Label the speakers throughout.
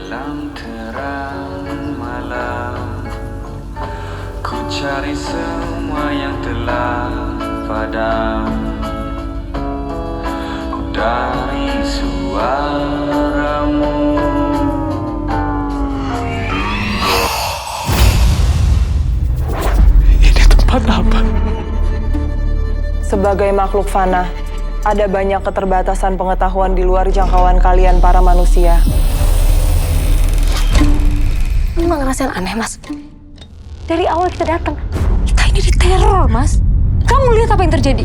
Speaker 1: Dalam terang malam, ku cari semua yang telah padam. Dari suaramu,
Speaker 2: ini tempat apa?
Speaker 3: Sebagai makhluk fana, ada banyak keterbatasan pengetahuan di luar jangkauan kalian para manusia.
Speaker 4: Emang ngerasain aneh, Mas? Dari awal kita datang, kita ini diteror, Mas. Kamu lihat apa yang terjadi?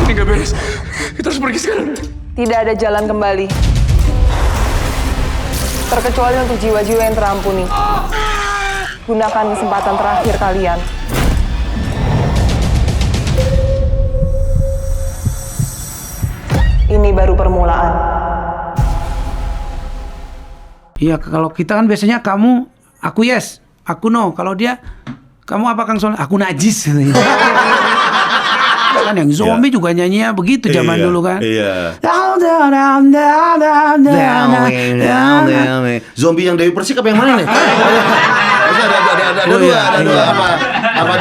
Speaker 2: Ini nggak beres. Kita harus pergi sekarang.
Speaker 3: Tidak ada jalan kembali. Terkecuali untuk jiwa-jiwa yang terampuni. Gunakan kesempatan terakhir kalian. Ini baru permulaan.
Speaker 5: Iya, kalau kita kan biasanya kamu, aku yes, aku no. Kalau dia, kamu apa Kang Sol? Aku najis. Kan yang zombie juga nyanyinya begitu zaman dulu kan.
Speaker 6: Iya. Zombie yang Dewi Persik apa yang mana nih? Ada dua apa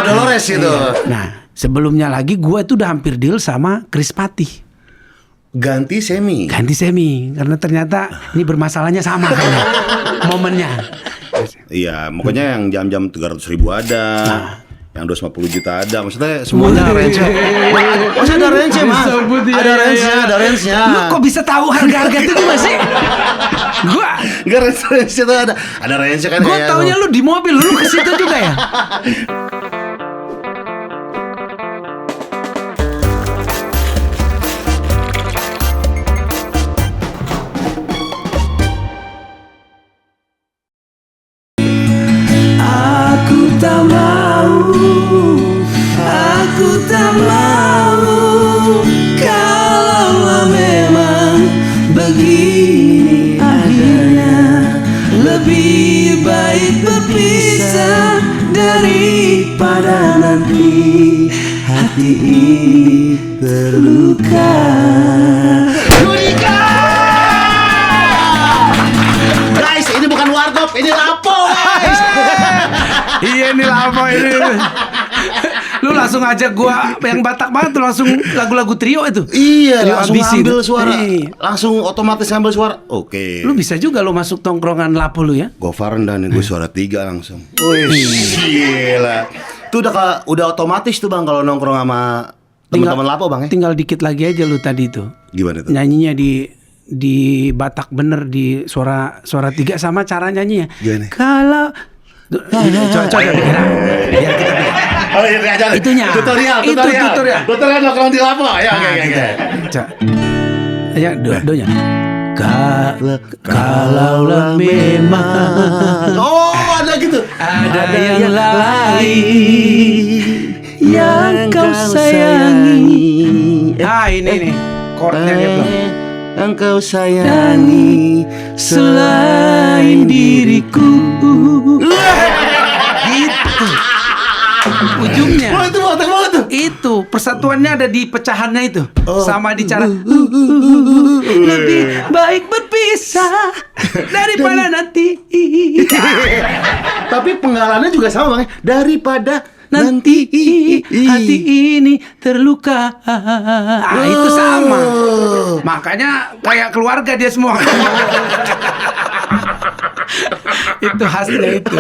Speaker 6: Dolores itu.
Speaker 5: Nah, sebelumnya lagi gue tuh udah hampir deal sama Chris Patih.
Speaker 6: Ganti semi
Speaker 5: Karena ternyata ini bermasalahnya sama kayaknya momennya.
Speaker 6: Iya, makanya yang jam-jam 300.000 ada, yang 250 juta ada. Maksudnya semuanya range. Maksudnya ada range, Mas. Ada range-nya.
Speaker 5: Lu kok bisa tahu harga-harga itu gimana sih? Gua
Speaker 6: Enggak range itu ada range kan.
Speaker 5: Gua taunya lu di mobil, lu ke situ juga ya? Aku tak mau kalau memang begini akhirnya. Lebih baik berpisah daripada nanti hati ini terluka.
Speaker 6: Guys, ini bukan warkop, ini lapo, guys.
Speaker 5: Iya, ini lama ini. Lu langsung ajak gua yang Batak banget tuh, langsung lagu-lagu trio itu.
Speaker 6: Iya,
Speaker 5: Trio
Speaker 6: langsung
Speaker 5: ambisi
Speaker 6: ambil
Speaker 5: itu.
Speaker 6: suara.
Speaker 5: Iya.
Speaker 6: Langsung otomatis ambil suara. Oke.
Speaker 5: Lu bisa juga lu masuk tongkrongan lapo lu ya.
Speaker 6: Gofar dan gue suara 3 langsung. Wih, gila. Itu udah otomatis tuh Bang kalau nongkrong sama teman-teman lapo Bang ya.
Speaker 5: Tinggal dikit lagi aja lu tadi tuh.
Speaker 6: Gimana tuh?
Speaker 5: Nyanyinya di Batak bener, di suara 3 sama cara nyanyinya.
Speaker 6: Gimana?
Speaker 5: Kalau coba biar kita bikin.
Speaker 6: Oh iya, diajarin.
Speaker 5: Itunya.
Speaker 6: Tutorial. Tutorial nongkrong di lapo. Ya, oke.
Speaker 5: Ya, doanya. Kalaulah memang
Speaker 6: ada gitu.
Speaker 5: ada yang lain yang kau sayangi. Ini nih chordnya dia belum.
Speaker 6: Engkau sayangi
Speaker 5: Selain diriku. Gitu ujungnya. Itu persatuannya ada di pecahannya itu. Sama di cara lebih baik berpisah daripada nanti.
Speaker 6: Tapi penggalannya juga sama Bang. Daripada
Speaker 5: Nanti hati ini terluka. Itu sama. Makanya kayak keluarga dia semua. Itu khasnya itu.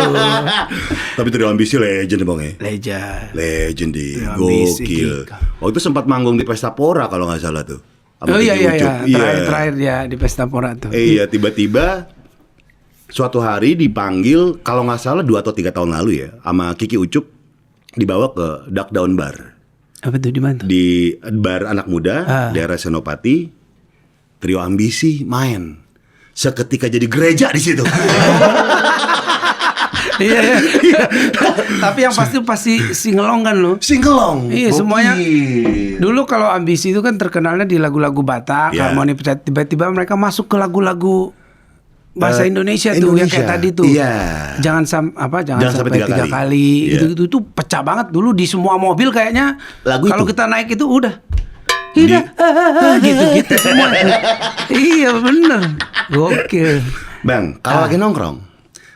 Speaker 6: Tapi Trio Ambisi legend Bang ya. Legend di
Speaker 5: Trio Ambisi,
Speaker 6: gokil.
Speaker 5: gila.
Speaker 6: Waktu itu sempat manggung di Pesta Pora kalau nggak salah tuh. Sama
Speaker 5: Oh iya
Speaker 6: Kiki Ucup.
Speaker 5: terakhir dia di Pesta Pora tuh.
Speaker 6: Iya, tiba-tiba suatu hari dipanggil kalau nggak salah 2 atau 3 tahun lalu ya, sama Kiki Ucup dibawa ke Duck Down Bar.
Speaker 5: Apa tuh, di mana tuh?
Speaker 6: Di bar anak muda daerah Senopati. Trio Ambisi main. Seketika jadi gereja di situ.
Speaker 5: Iya. Tapi yang pasti singelong kan lo.
Speaker 6: Singelong.
Speaker 5: Iya, semuanya. Dulu kalau Ambisi itu kan terkenalnya di lagu-lagu Batak,
Speaker 6: Iya.
Speaker 5: harmoni pecat. Tiba-tiba mereka masuk ke lagu-lagu bahasa Indonesia tuh yang kayak tadi tuh.
Speaker 6: Iya.
Speaker 5: Jangan sampai tiga kali.
Speaker 6: Iya.
Speaker 5: Itu pecah banget dulu di semua mobil kayaknya.
Speaker 6: Lagu
Speaker 5: kalau
Speaker 6: itu?
Speaker 5: kita naik itu udah gitu-gitu semua tuh. Iya bener, gokil.
Speaker 6: Bang, kalau lagi nongkrong,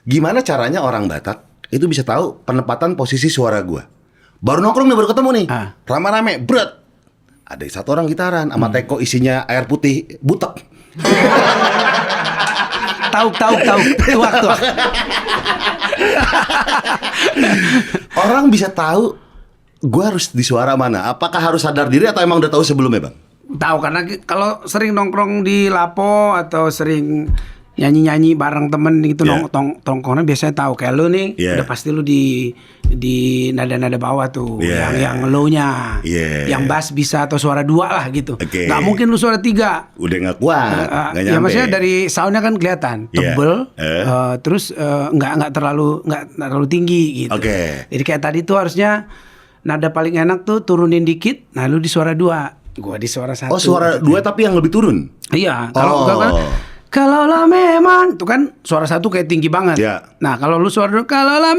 Speaker 6: gimana caranya orang Batak itu bisa tahu penempatan posisi suara gua? Baru nongkrong nih, baru ketemu nih, rame-rame, berat. Ada satu orang gitaran sama teko isinya air putih butek.
Speaker 5: Tahu, tuak.
Speaker 6: Orang bisa tahu gua harus di suara mana? Apakah harus sadar diri atau emang udah tahu sebelumnya, Bang?
Speaker 5: Tahu karena kalau sering nongkrong di Lapo atau sering nyanyi bareng temen gitu tongkrongan biasanya tahu kayak lu nih udah pasti lu di nada-nada bawah tuh yang low-nya, yang bass bisa atau suara 2 lah gitu. Nggak mungkin lu suara 3.
Speaker 6: Udah nggak kuat, nggak nyampe.
Speaker 5: Ya maksudnya dari soundnya kan kelihatan tebel, terus nggak terlalu tinggi gitu. Jadi kayak tadi tuh harusnya nada paling enak tuh turunin dikit, nah lu di suara 2, gua di suara 1.
Speaker 6: Oh suara 2 tapi yang lebih turun?
Speaker 5: Iya, kalaulah memang itu kan suara 1 kayak tinggi banget. Nah kalau lu suara 2, kalaulah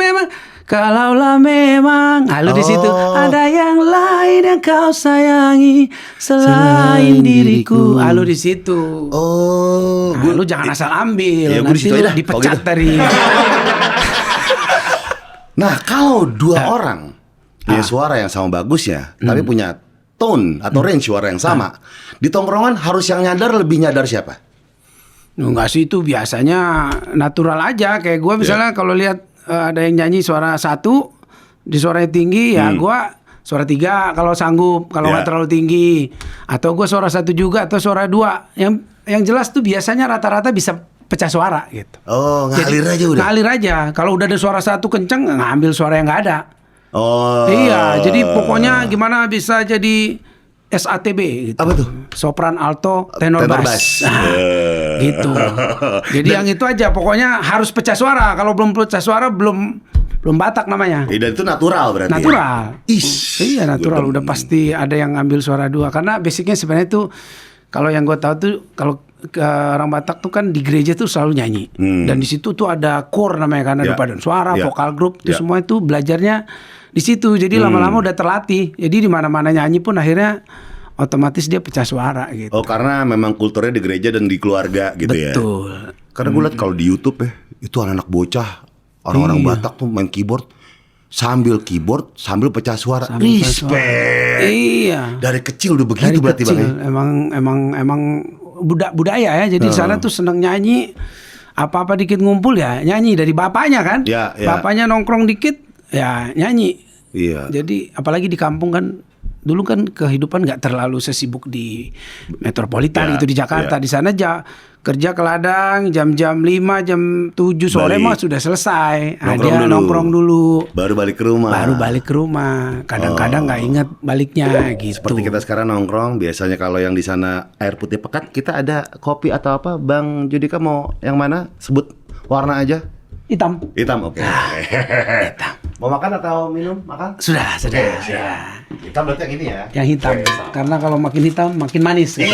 Speaker 5: memang, lu di situ ada yang lain yang kau sayangi selain diriku. Lu di situ. Lu jangan asal ambil, nanti lu dipecat dari.
Speaker 6: Nah kalau 2 orang punya suara yang sama bagusnya, tapi punya tone atau range suara yang sama, di tongkrongan harus yang lebih nyadar siapa?
Speaker 5: Enggak sih, itu biasanya natural aja. Kayak gue misalnya kalau lihat ada yang nyanyi suara 1 di suaranya tinggi, ya gue suara 3 kalau sanggup, kalau nggak terlalu tinggi. Atau gue suara 1 juga atau suara 2. Yang jelas tuh biasanya rata-rata bisa pecah suara gitu.
Speaker 6: Ngalir aja udah.
Speaker 5: Ngalir aja. Kalau udah ada suara 1 kenceng, ngambil suara yang nggak ada. Iya, jadi pokoknya gimana bisa jadi SATB gitu.
Speaker 6: Apa tuh?
Speaker 5: Sopran, alto, tenor bass. Gitu. Jadi yang itu aja, pokoknya harus pecah suara. Kalau belum pecah suara belum Batak namanya.
Speaker 6: Dan itu natural berarti.
Speaker 5: Natural. Iya natural. Udah pasti ada yang ngambil suara 2. Karena basicnya sebenarnya itu kalau yang gue tahu tuh kalau orang Batak tuh kan di gereja tuh selalu nyanyi. Dan di situ tuh ada core namanya, karena ada paduan suara, vokal group, itu semua itu belajarnya di situ. Jadi lama-lama udah terlatih. Jadi di mana-mana nyanyi pun akhirnya otomatis dia pecah suara gitu.
Speaker 6: Karena memang kulturnya di gereja dan di keluarga gitu.
Speaker 5: Betul.
Speaker 6: Ya. Karena gue lihat kalau di YouTube itu anak-anak bocah, orang-orang Batak tuh main keyboard sambil pecah suara. Respect.
Speaker 5: Iya.
Speaker 6: Dari kecil udah begitu berarti Bang.
Speaker 5: Emang budaya ya. Jadi di sana tuh seneng nyanyi. Apa-apa dikit ngumpul ya nyanyi dari bapaknya kan. Bapaknya nongkrong dikit ya nyanyi.
Speaker 6: Iya.
Speaker 5: Jadi apalagi di kampung kan, dulu kan kehidupan nggak terlalu sesibuk di metropolitan gitu di Jakarta. Di sana kerja ke ladang jam 5, jam 7 sore mah sudah selesai. Dia nongkrong dulu.
Speaker 6: Baru balik ke rumah.
Speaker 5: Kadang-kadang nggak ingat baliknya gitu.
Speaker 6: Seperti kita sekarang nongkrong, biasanya kalau yang di sana air putih pekat, kita ada kopi atau apa. Bang Judika mau yang mana? Sebut warna aja.
Speaker 5: Hitam,
Speaker 6: oke.
Speaker 5: Hitam.
Speaker 6: Mau makan atau minum? Makan?
Speaker 5: Sudah.
Speaker 6: Hitam berarti yang ini ya?
Speaker 5: Yang hitam. Karena kalau makin hitam makin manis. Gitu.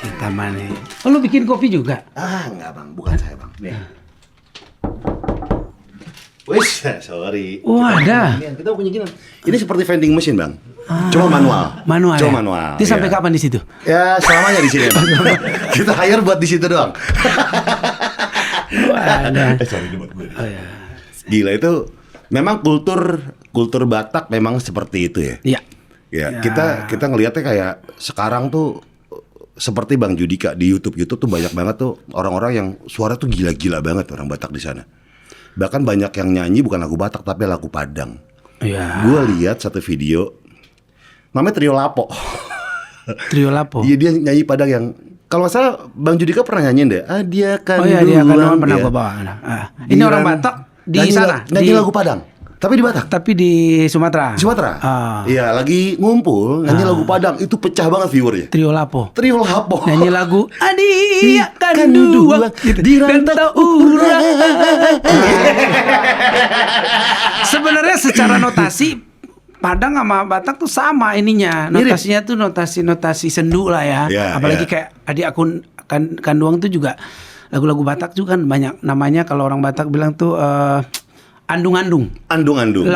Speaker 5: Hitam manis. Lu bikin kopi juga?
Speaker 6: Enggak Bang, bukan saya Bang. Nih. Wis, sorry.
Speaker 5: Ada.
Speaker 6: Kita punya gini. Ini seperti vending machine Bang. Cuma manual.
Speaker 5: Cuma
Speaker 6: manual.
Speaker 5: Itu sampai kapan di situ?
Speaker 6: Ya selamanya di sini Bang. Kita hire buat di situ doang. Sorry buat gue. Gila, itu memang kultur Batak memang seperti itu ya. Iya. Kita ngelihatnya kayak sekarang tuh seperti Bang Judika di YouTube tuh banyak banget tuh orang-orang yang suara tuh gila-gila banget orang Batak di sana. Bahkan banyak yang nyanyi bukan lagu Batak tapi lagu Padang.
Speaker 5: Iya.
Speaker 6: Gue lihat satu video namanya Trio Lapo. Iya, dia nyanyi Padang yang kalau nggak salah Bang Judika pernah nyanyiin deh. Dia kan
Speaker 5: duluan pernah gue bawa. Ini orang Batak di sana.
Speaker 6: Nyanyi lagu Padang. Tapi di Batak.
Speaker 5: Tapi di Sumatera.
Speaker 6: Iya, lagi ngumpul nyanyi lagu Padang, itu pecah banget viewernya.
Speaker 5: Trio Lapo.
Speaker 6: Nyanyi
Speaker 5: lagu Adia kan dua di rantau urang. Sebenarnya secara notasi Padang sama Batak tuh sama ininya. Notasinya tuh notasi sendu lah ya. Apalagi kayak Adik Akun Kanduang tuh juga lagu-lagu Batak juga kan banyak namanya. Kalau orang Batak bilang tuh andung-andung.
Speaker 6: Andung-andung.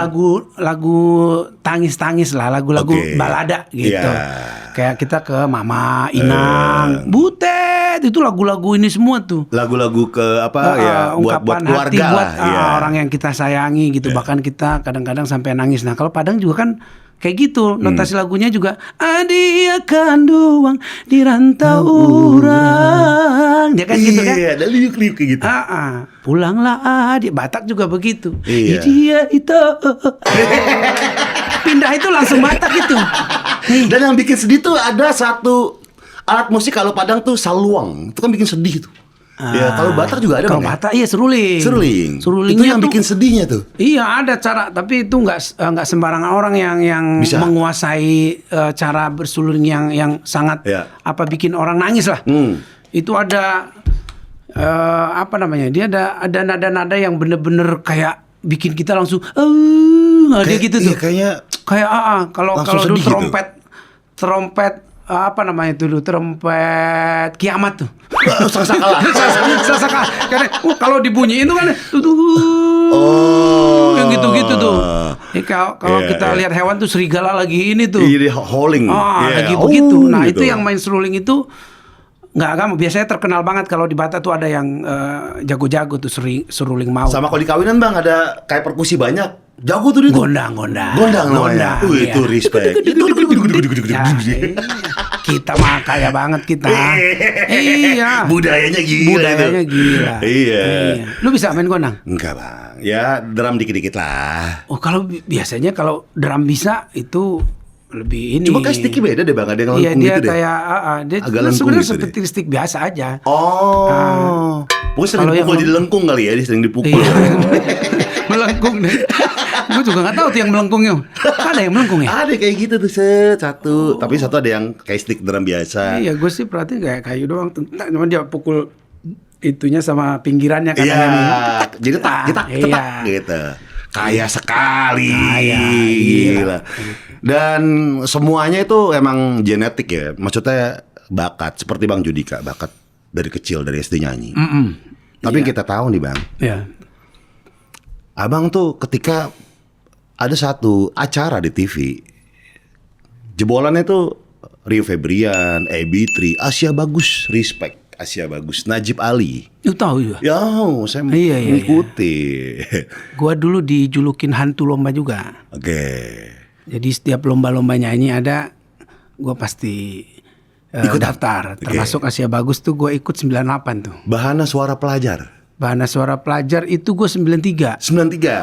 Speaker 5: Lagu tangis-tangis lah, lagu-lagu balada gitu.
Speaker 6: Yeah.
Speaker 5: Kayak kita ke Mama, Inang, Butet, itu lagu-lagu ini semua tuh.
Speaker 6: Lagu-lagu ke apa ya buat keluarga
Speaker 5: hati, buat
Speaker 6: lah.
Speaker 5: orang yang kita sayangi gitu. Bahkan kita kadang-kadang sampai nangis. Nah, kalau Padang juga kan kayak gitu, notasi lagunya juga Adi akan duang di rantau urang. Dia kan gitu kan?
Speaker 6: Iya, ada liuk-liuk kayak gitu.
Speaker 5: Pulanglah Adi. Batak juga begitu.
Speaker 6: Iya.
Speaker 5: Dia itu. Pindah itu langsung Batak itu.
Speaker 6: Dan yang bikin sedih tuh ada satu alat musik kalau Padang tuh saluang. Itu kan bikin sedih tuh. Ya, kalau Batak juga ada.
Speaker 5: Kalau Batak iya seruling.
Speaker 6: Itu yang bikin sedihnya tuh.
Speaker 5: Iya, ada cara, tapi itu nggak sembarangan orang yang
Speaker 6: bisa
Speaker 5: menguasai cara bersuling yang sangat bikin orang nangis lah. Itu ada apa namanya? Dia ada nada-nada yang bener-bener kayak bikin kita langsung dia gitu tuh.
Speaker 6: Iya,
Speaker 5: kayak kalau dulu
Speaker 6: gitu.
Speaker 5: trompet apa namanya itu dulu, trompet kiamat tuh.
Speaker 6: Sangkala.
Speaker 5: Karena kalau dibunyiin itu kan yang gitu-gitu tuh. Kalau kita lihat hewan tuh serigala lagi ini tuh.
Speaker 6: Iya, howling.
Speaker 5: Lagi begitu. Nah, itu yang main seruling itu nggak biasanya terkenal banget kalau di Batak tuh ada yang jago-jago tuh seruling mau.
Speaker 6: Sama kalau di kawinan Bang ada kayak perkusi banyak. Jago tuh dia tuh.
Speaker 5: Gondang
Speaker 6: namanya. Itu respect.
Speaker 5: Kita mah kaya banget kita. Iya.
Speaker 6: Budayanya gila. Iya.
Speaker 5: Lu bisa main gondang?
Speaker 6: Enggak Bang. Ya drum dikit-dikit lah.
Speaker 5: Oh, kalau biasanya kalau drum bisa itu lebih ini.
Speaker 6: Cuma kan sticknya beda deh Bang, ada yang lengkung
Speaker 5: dia
Speaker 6: gitu deh.
Speaker 5: Kayak dia sebenarnya gitu seperti stick biasa aja.
Speaker 6: Pokoknya sering dipukul jadi lengkung kali ya, dia sering dipukul.
Speaker 5: Melengkung deh. Gue juga nggak tahu tuh yang melengkungnya. Ada yang melengkung ya?
Speaker 6: Ada kayak gitu tuh satu. Tapi satu ada yang kayak stick drum biasa.
Speaker 5: Iya, gue sih perhatiin kayak kayu doang. Cuma dia pukul itunya sama pinggirannya kan.
Speaker 6: Iya. Jadi ketak gitu. Kaya sekali. Gila. Dan semuanya itu emang genetik ya. Maksudnya bakat. Seperti Bang Judika, bakat dari kecil, dari SD nyanyi. Tapi kita tahu nih Bang.
Speaker 5: Iya.
Speaker 6: Abang tuh ketika ada satu acara di TV, jebolannya tuh Rio Febrian, Ebitri, Asia Bagus, respect, Asia Bagus, Najib Ali.
Speaker 5: Lu tahu ya?
Speaker 6: Ya, saya mengikuti.
Speaker 5: Gua dulu dijulukin hantu lomba juga.
Speaker 6: Oke.
Speaker 5: Jadi setiap lomba-lomba nyanyi ada, gua pasti ikut daftar. Termasuk Asia Bagus tuh gua ikut 98 tuh.
Speaker 6: Bahana Suara Pelajar.
Speaker 5: Bahana Suara Pelajar itu gue 93.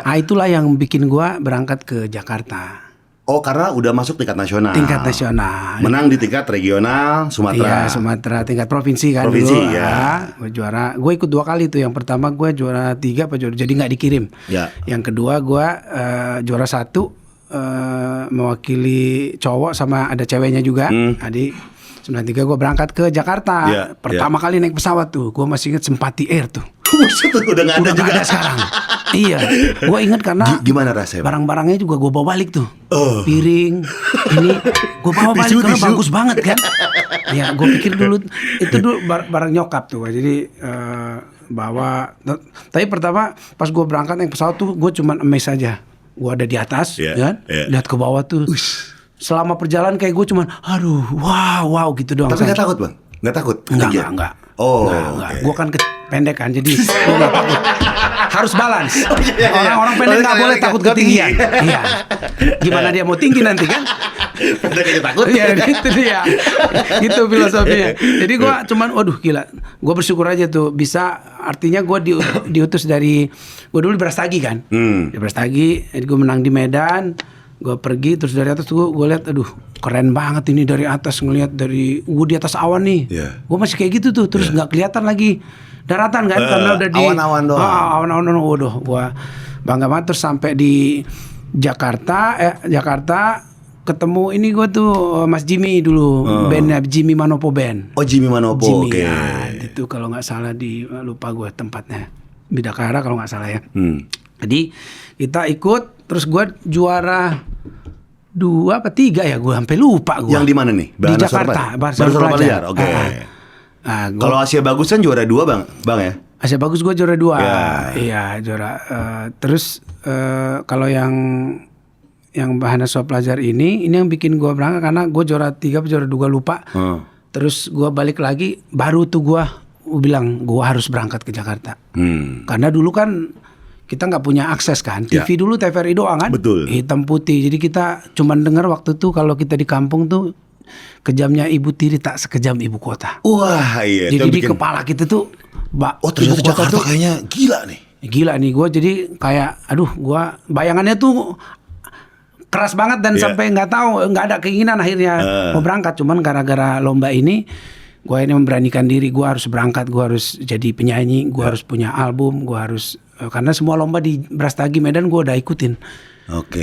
Speaker 5: Nah, itulah yang bikin gue berangkat ke Jakarta.
Speaker 6: Oh, karena udah masuk tingkat nasional.
Speaker 5: Tingkat nasional.
Speaker 6: Menang di tingkat regional Sumatera.
Speaker 5: Iya, Sumatera, tingkat provinsi kan.
Speaker 6: Provinsi,
Speaker 5: dulu.
Speaker 6: ya.
Speaker 5: Gue juara. Gue ikut 2 kali tuh. Yang pertama gue juara 3 jadi nggak dikirim.
Speaker 6: Ya.
Speaker 5: Yang kedua gue juara 1 mewakili cowok sama ada ceweknya juga. Adik 93 gue berangkat ke Jakarta. Pertama kali naik pesawat tuh. Gue masih inget Simpati Air tuh.
Speaker 6: Udah nggak ada juga
Speaker 5: sekarang. Iya, gue ingat karena
Speaker 6: gimana rasanya?
Speaker 5: Barang-barangnya juga gue bawa balik tuh. Piring, ini gue bawa balik karena bagus banget kan. Ya, gue pikir dulu itu dulu barang nyokap tuh. Jadi bawa. Tapi pertama pas gue berangkat naik pesawat tuh, gue cuman amazed aja. Gue ada di atas, kan? Lihat ke bawah tuh. Selama perjalanan kayak gue cuman, aduh, wow gitu doang.
Speaker 6: Tapi nggak takut Bang? Nggak takut?
Speaker 5: Enggak.
Speaker 6: Oh,
Speaker 5: enggak. Gue kan pendek kan, jadi gue nggak takut. Harus balance. Orang-orang pendek nggak boleh takut ketinggian. Iya. Gimana dia mau tinggi nanti kan?
Speaker 6: Pendek takut.
Speaker 5: Iya, itu dia. Gitu filosofinya. Jadi gue cuman, waduh gila. Gue bersyukur aja tuh bisa. Artinya gue diutus dari, gue dulu di Brastagi kan. Di Brastagi, jadi gue menang di Medan. Gue pergi terus dari atas tuh gue lihat, aduh keren banget ini dari atas, ngelihat dari gue di atas awan nih. Gue masih kayak gitu tuh, terus nggak kelihatan lagi daratan kan karena udah di
Speaker 6: awan-awan doang.
Speaker 5: Awan-awan, waduh gue bangga banget. Terus sampai di Jakarta ketemu ini gue tuh Mas Jimmy dulu, bandnya Jimmy Manopo Band.
Speaker 6: Oh, Jimmy Manopo, oke.
Speaker 5: Itu kalau nggak salah lupa gue tempatnya, Bidakara kalau nggak salah ya. Jadi kita ikut. Terus gue juara 2 apa 3 ya, gue sampai lupa gue.
Speaker 6: Yang di mana nih?
Speaker 5: Di Jakarta,
Speaker 6: Bahana Suara Pelajar. Oke.
Speaker 5: Nah,
Speaker 6: kalau Asia Bagus kan juara 2 bang ya?
Speaker 5: Asia Bagus gue juara 2.
Speaker 6: Ya.
Speaker 5: Iya juara. Terus kalau yang Bahana Suap Pelajar ini yang bikin gue berangkat karena gue juara 3 juara 2 lupa. Terus gue balik lagi baru tuh gue bilang gue harus berangkat ke Jakarta. Karena dulu kan kita nggak punya akses kan, TV dulu TVRI doang kan,
Speaker 6: Betul.
Speaker 5: hitam putih. Jadi kita cuman dengar waktu itu kalau kita di kampung tuh kejamnya ibu tiri tak sekejam ibu kota.
Speaker 6: Wah iya.
Speaker 5: Jadi di kepala kita tuh,
Speaker 6: ternyata Jakarta kayaknya gila nih.
Speaker 5: Gila nih gue, jadi kayak aduh gue bayangannya tuh keras banget dan sampai nggak ada keinginan akhirnya mau berangkat. Cuman gara-gara lomba ini gue ini memberanikan diri, gue harus berangkat, gue harus jadi penyanyi, gue harus punya album, gue harus karena semua lomba di Brastagi Medan gue udah ikutin.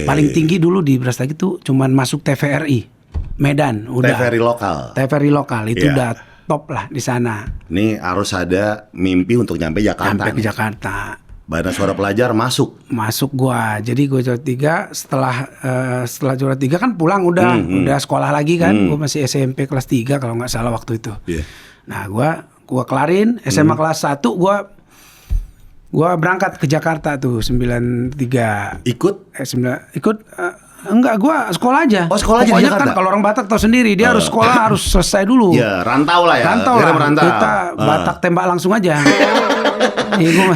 Speaker 5: Paling tinggi dulu di Brastagi tuh cuman masuk TVRI Medan, udah TVRI lokal itu udah top lah di sana.
Speaker 6: Ini harus ada mimpi untuk nyampe Jakarta.
Speaker 5: Sampai ke Jakarta.
Speaker 6: Bahana Suara Pelajar masuk gua. Jadi gua juara 3 setelah juara 3 kan pulang udah sekolah lagi kan. Gua masih SMP kelas 3 kalau nggak salah waktu itu. Nah, gua kelarin SMA kelas 1 gua berangkat ke Jakarta tuh 93. Ikut
Speaker 5: Enggak, gua sekolah aja.
Speaker 6: Oh, sekolah aja di
Speaker 5: Pokoknya
Speaker 6: Jakarta.
Speaker 5: kan kalau orang Batak tahu sendiri, dia harus sekolah harus selesai dulu.
Speaker 6: Ya, rantau lah ya.
Speaker 5: Rantau lah. Kita Batak tembak langsung aja.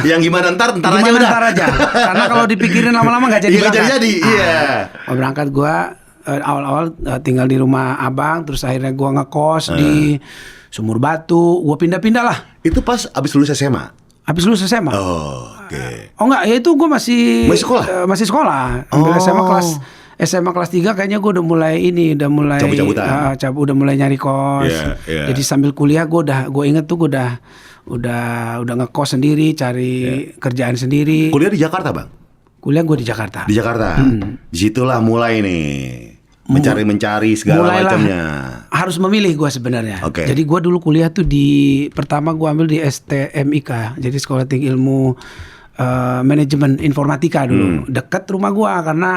Speaker 6: Yang gimana ntar
Speaker 5: gimana
Speaker 6: aja udah.
Speaker 5: Ntar aja. Karena kalau dipikirin lama-lama nggak jadi berangkat.
Speaker 6: Iya.
Speaker 5: Berangkat gua awal-awal tinggal di rumah abang, terus akhirnya gua ngekos di Sumur Batu. Gua pindah-pindah lah.
Speaker 6: Itu pas abis lulus SMA.
Speaker 5: Habis lulus SMA.
Speaker 6: Oh, oke.
Speaker 5: Oh enggak, ya itu gue masih
Speaker 6: sekolah.
Speaker 5: Masih sekolah. Ambil SMA kelas 3 kayaknya gue udah mulai
Speaker 6: cabut-cabutan.
Speaker 5: Udah mulai nyari kos. Jadi sambil kuliah gue inget tuh gue udah ngekos sendiri, cari kerjaan sendiri.
Speaker 6: Kuliah di Jakarta, Bang?
Speaker 5: Kuliah gue di Jakarta.
Speaker 6: Di Jakarta. Disitulah mulai nih mencari segala macamnya.
Speaker 5: Harus memilih gue sebenarnya.
Speaker 6: Okay.
Speaker 5: Jadi gue dulu kuliah tuh pertama gue ambil di STMIK, jadi Sekolah Tinggi Ilmu Manajemen Informatika dulu. Dekat rumah gue karena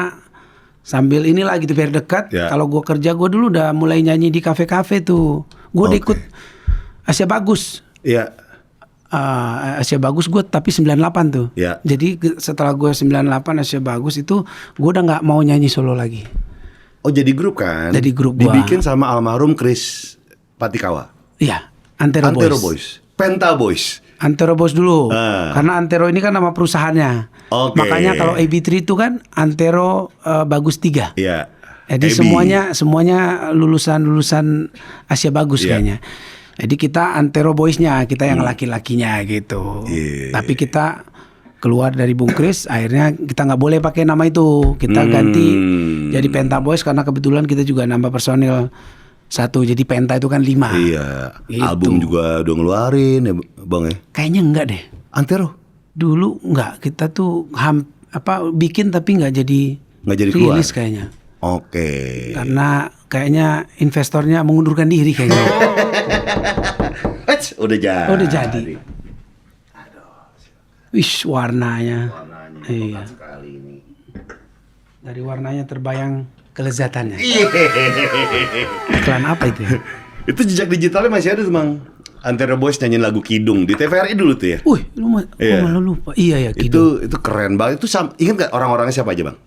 Speaker 5: sambil inilah gitu biar dekat. Kalau gue kerja gue dulu udah mulai nyanyi di kafe-kafe tuh. Gue udah ikut Asia Bagus.
Speaker 6: Iya.
Speaker 5: Asia Bagus gue tapi 98 tuh. Jadi setelah gue 98 Asia Bagus itu gue udah nggak mau nyanyi solo lagi.
Speaker 6: Oh jadi grup kan?
Speaker 5: Jadi grup gua.
Speaker 6: Dibikin sama almarhum Chris Patikawa.
Speaker 5: Iya, Antero Boys.
Speaker 6: Penta Boys.
Speaker 5: Antero Boys dulu. Karena Antero ini kan nama perusahaannya. Makanya kalau AB3 itu kan Antero Bagus 3.
Speaker 6: Iya.
Speaker 5: Jadi semuanya lulusan Asia Bagus kayaknya. Jadi kita Antero Boys-nya, kita yang laki-lakinya gitu. Tapi kita keluar dari Bung Kris, akhirnya kita nggak boleh pakai nama itu, kita ganti jadi Penta Boys karena kebetulan kita juga nambah personil 1, jadi Penta itu kan 5.
Speaker 6: Iya.
Speaker 5: Gitu.
Speaker 6: Album juga udah ngeluarin ya, Bang ya?
Speaker 5: Kayaknya enggak deh.
Speaker 6: Antero
Speaker 5: dulu enggak, kita tuh bikin tapi nggak jadi
Speaker 6: keluar.
Speaker 5: rilis kayaknya. Karena kayaknya investornya mengundurkan diri kayaknya.
Speaker 6: Udah jadi.
Speaker 5: Wish warnanya iya.
Speaker 6: Sekali ini.
Speaker 5: Dari warnanya terbayang kelezatannya. Iklan apa itu?
Speaker 6: Itu jejak digitalnya masih ada tuh, Bang. Antero Boys nyanyiin lagu Kidung di TVRI dulu tuh ya.
Speaker 5: Wih, lu malah lupa. Iya ya, Kidung.
Speaker 6: Itu keren banget. Itu ingat gak orang-orangnya siapa aja, Bang?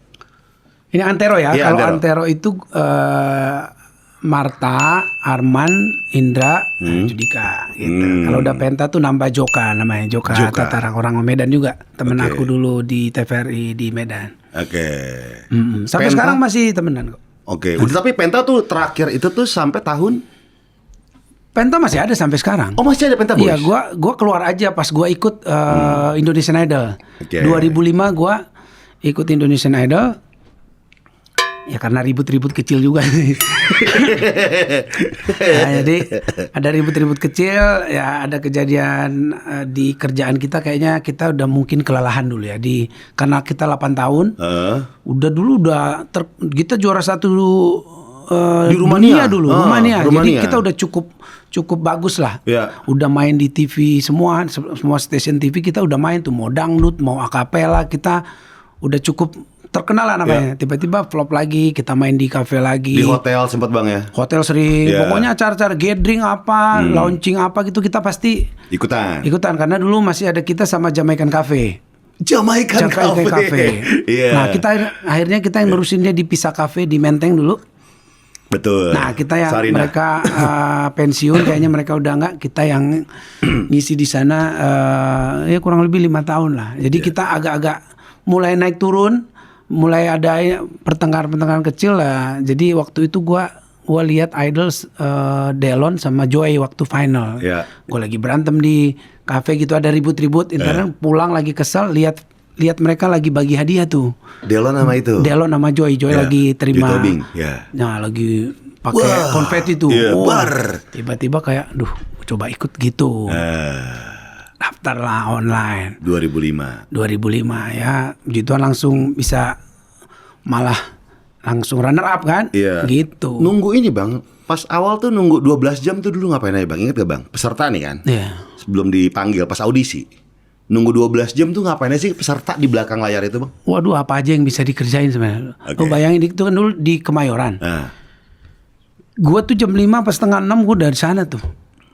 Speaker 5: Ini Antero ya.
Speaker 6: Iya,
Speaker 5: kalau Antero itu Marta, Arman, Indra, Judika gitu. Kalau udah Penta tuh nambah Joka namanya. Joka. Tatarang, orang Medan juga. Temen aku dulu di TVRI di Medan. Sampai
Speaker 6: Penta?
Speaker 5: sekarang masih temenan kok.
Speaker 6: Udah, tapi Penta tuh terakhir itu tuh sampai tahun?
Speaker 5: Penta masih ada sampai sekarang.
Speaker 6: Oh, masih ada Penta Boys?
Speaker 5: Iya, gua keluar aja pas gua ikut Indonesian Idol. 2005 gua ikut Indonesian Idol. Ya karena ribut-ribut kecil juga. Nah, jadi ada ribut-ribut kecil, ya ada kejadian di kerjaan kita, kayaknya kita udah mungkin kelelahan dulu ya karena kita 8 tahun. Udah dulu kita juara 1
Speaker 6: di Rumania
Speaker 5: dulu. Rumania. Jadi kita udah cukup bagus lah. Udah main di TV semua stasiun TV kita udah main tuh, mau dangdut, mau akapela, kita udah cukup terkenal lah namanya. Tiba-tiba flop lagi, kita main di kafe lagi.
Speaker 6: Di hotel sempat Bang ya?
Speaker 5: Hotel sering. Pokoknya acara-acara gathering apa, launching apa gitu kita pasti ikutan karena dulu masih ada kita sama Jamaican Cafe.
Speaker 6: Jamaican Cafe.
Speaker 5: Nah, akhirnya kita yang ngurusin dia di Pisa Cafe di Menteng dulu.
Speaker 6: Betul.
Speaker 5: Nah, kita yang
Speaker 6: Sarina.
Speaker 5: mereka pensiun, kayaknya mereka udah enggak, kita yang ngisi di sana ya kurang lebih 5 tahun lah. Jadi kita agak-agak mulai naik turun, mulai ada pertengkaran kecil lah. Jadi waktu itu gua lihat Idols Delon sama Joey waktu final. Gua lagi berantem di kafe gitu, ada ribut-ribut, intern pulang lagi kesel lihat mereka lagi bagi hadiah tuh.
Speaker 6: Delon nama itu.
Speaker 5: Delon nama Joey lagi terima.
Speaker 6: Nah,
Speaker 5: lagi pakai konfeti tuh. Tiba-tiba kayak coba ikut gitu. Daftar lah online.
Speaker 6: 2005
Speaker 5: ya. Begituan langsung bisa malah langsung runner up kan? Gitu.
Speaker 6: Nunggu ini Bang. Pas awal tuh nunggu 12 jam tuh dulu ngapain aja Bang? Ingat gak Bang? Peserta nih kan? Sebelum dipanggil pas audisi. Nunggu 12 jam tuh ngapain aja sih peserta di belakang layar itu Bang?
Speaker 5: Waduh, apa aja yang bisa dikerjain sebenarnya. Lo bayangin itu kan dulu di Kemayoran. Gua tuh jam 5 pas setengah 6 gua dari sana tuh.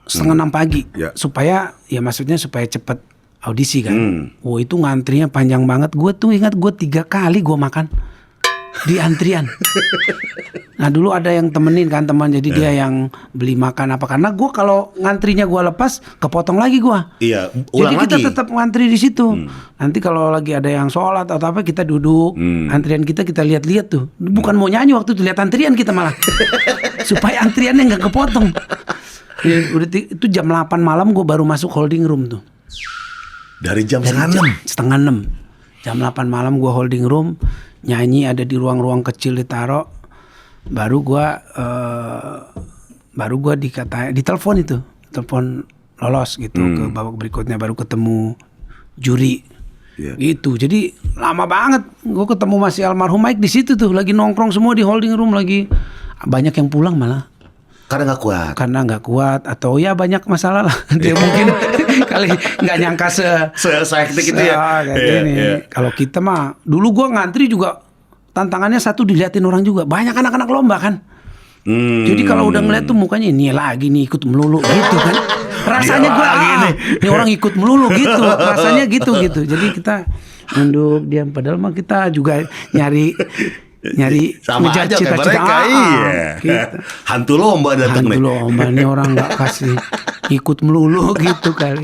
Speaker 5: Setengah 6 pagi. Supaya maksudnya supaya cepet audisi kan. Itu ngantrinya panjang banget. Gua tuh ingat 3 kali gua makan di antrian. Nah dulu ada yang temenin kan teman, jadi dia yang beli makan apa, karena gue kalau ngantrinya gue lepas kepotong lagi gue. Jadi kita tetap ngantri di situ. Nanti kalau lagi ada yang sholat atau apa kita duduk, antrian kita lihat-lihat tuh. Bukan mau nyanyi waktu itu, lihat antrian kita malah supaya antriannya nggak kepotong. Udah itu jam 8 malam gue baru masuk holding room tuh.
Speaker 6: Dari jam
Speaker 5: setengah 6. Jam 8 malam gue holding room, nyanyi ada di ruang-ruang kecil ditaro. Baru gua ditelepon telepon lolos gitu ke babak berikutnya, baru ketemu juri. Gitu. Jadi lama banget gua ketemu masih almarhum Mike di situ tuh, lagi nongkrong semua di holding room, lagi banyak yang pulang malah.
Speaker 6: Karena nggak kuat atau ya banyak masalah lah. Dia mungkin
Speaker 5: kali nggak nyangka
Speaker 6: se-hektik itu ya.
Speaker 5: Kalau kita mah dulu gua ngantri juga tantangannya satu, diliatin orang juga. Banyak anak-anak lomba kan. Jadi kalau udah ngeliat tuh mukanya ini lagi nih ikut melulu gitu kan. Rasanya gue ini orang ikut melulu gitu. Rasanya gitu. Jadi kita nunduk diam, padahal mah kita juga nyari
Speaker 6: sama
Speaker 5: ngejar
Speaker 6: aja
Speaker 5: cita-cita
Speaker 6: mereka.
Speaker 5: Gitu.
Speaker 6: Hantu lomba datang nih.
Speaker 5: Hantu lomba nih, orang nggak kasih ikut melulu gitu kali.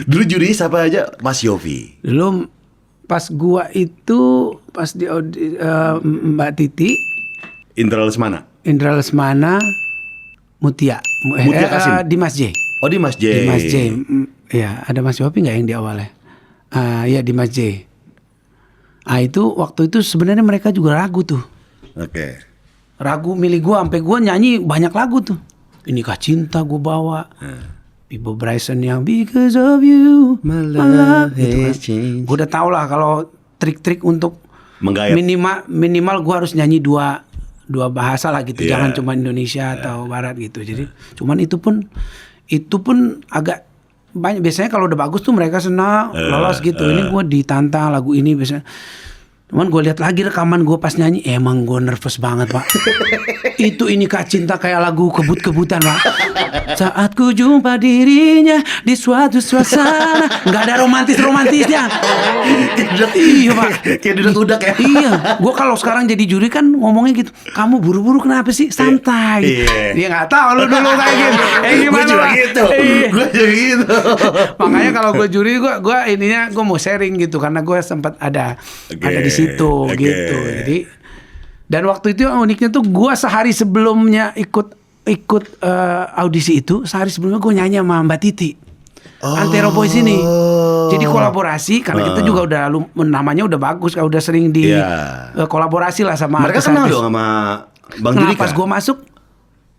Speaker 6: Dulu juri siapa aja? Mas Yofi.
Speaker 5: Dulu pas gua itu pas di Mbak Titi, Indra Lesmana, Mutia Kasim, Dimas J.
Speaker 6: Dimas J.
Speaker 5: Ya, ada Mas Yofi nggak yang di awalnya? Ya Dimas J. Itu waktu itu sebenarnya mereka juga ragu tuh. Ragu milih gua, sampai gua nyanyi banyak lagu tuh. Inikah Cinta gua bawa. Bibo Bryson yang Because of You My Love gitu kan. Gue udah tau lah kalau trik-trik untuk menggayat. Minimal gue harus nyanyi dua bahasa lah gitu. Jangan cuma Indonesia atau Barat gitu. Jadi cuman itu pun agak banyak. Biasanya kalau udah bagus tuh mereka senang lolos gitu. Ini gue ditantang lagu ini biasanya. Cuman gue lihat lagi rekaman gue pas nyanyi, emang gue nervous banget Pak. Itu Inikah Cinta kayak lagu kebut-kebutan Pak. Saat ku jumpa dirinya di suatu suasana, nggak ada romantisnya. Iya Pak.
Speaker 6: Kayak dudak-dudak ya.
Speaker 5: Iya. Gue kalau sekarang jadi juri kan ngomongnya gitu. Kamu buru-buru kenapa sih? Santai. Dia nggak tahu lu dulu kayak gitu.
Speaker 6: Gue juga gitu.
Speaker 5: Makanya kalau gue juri gue mau sharing gitu, karena gue sempat ada di situ gitu. Jadi dan waktu itu uniknya tuh gue sehari sebelumnya ikut audisi itu, sehari sebelumnya gue nyanyi sama Mbak Titi. Antero Boys ini. Jadi kolaborasi karena kita juga udah namanya udah bagus, udah sering di kolaborasi lah sama
Speaker 6: mereka kenal dong sama Bang Judika.
Speaker 5: Pas gue masuk,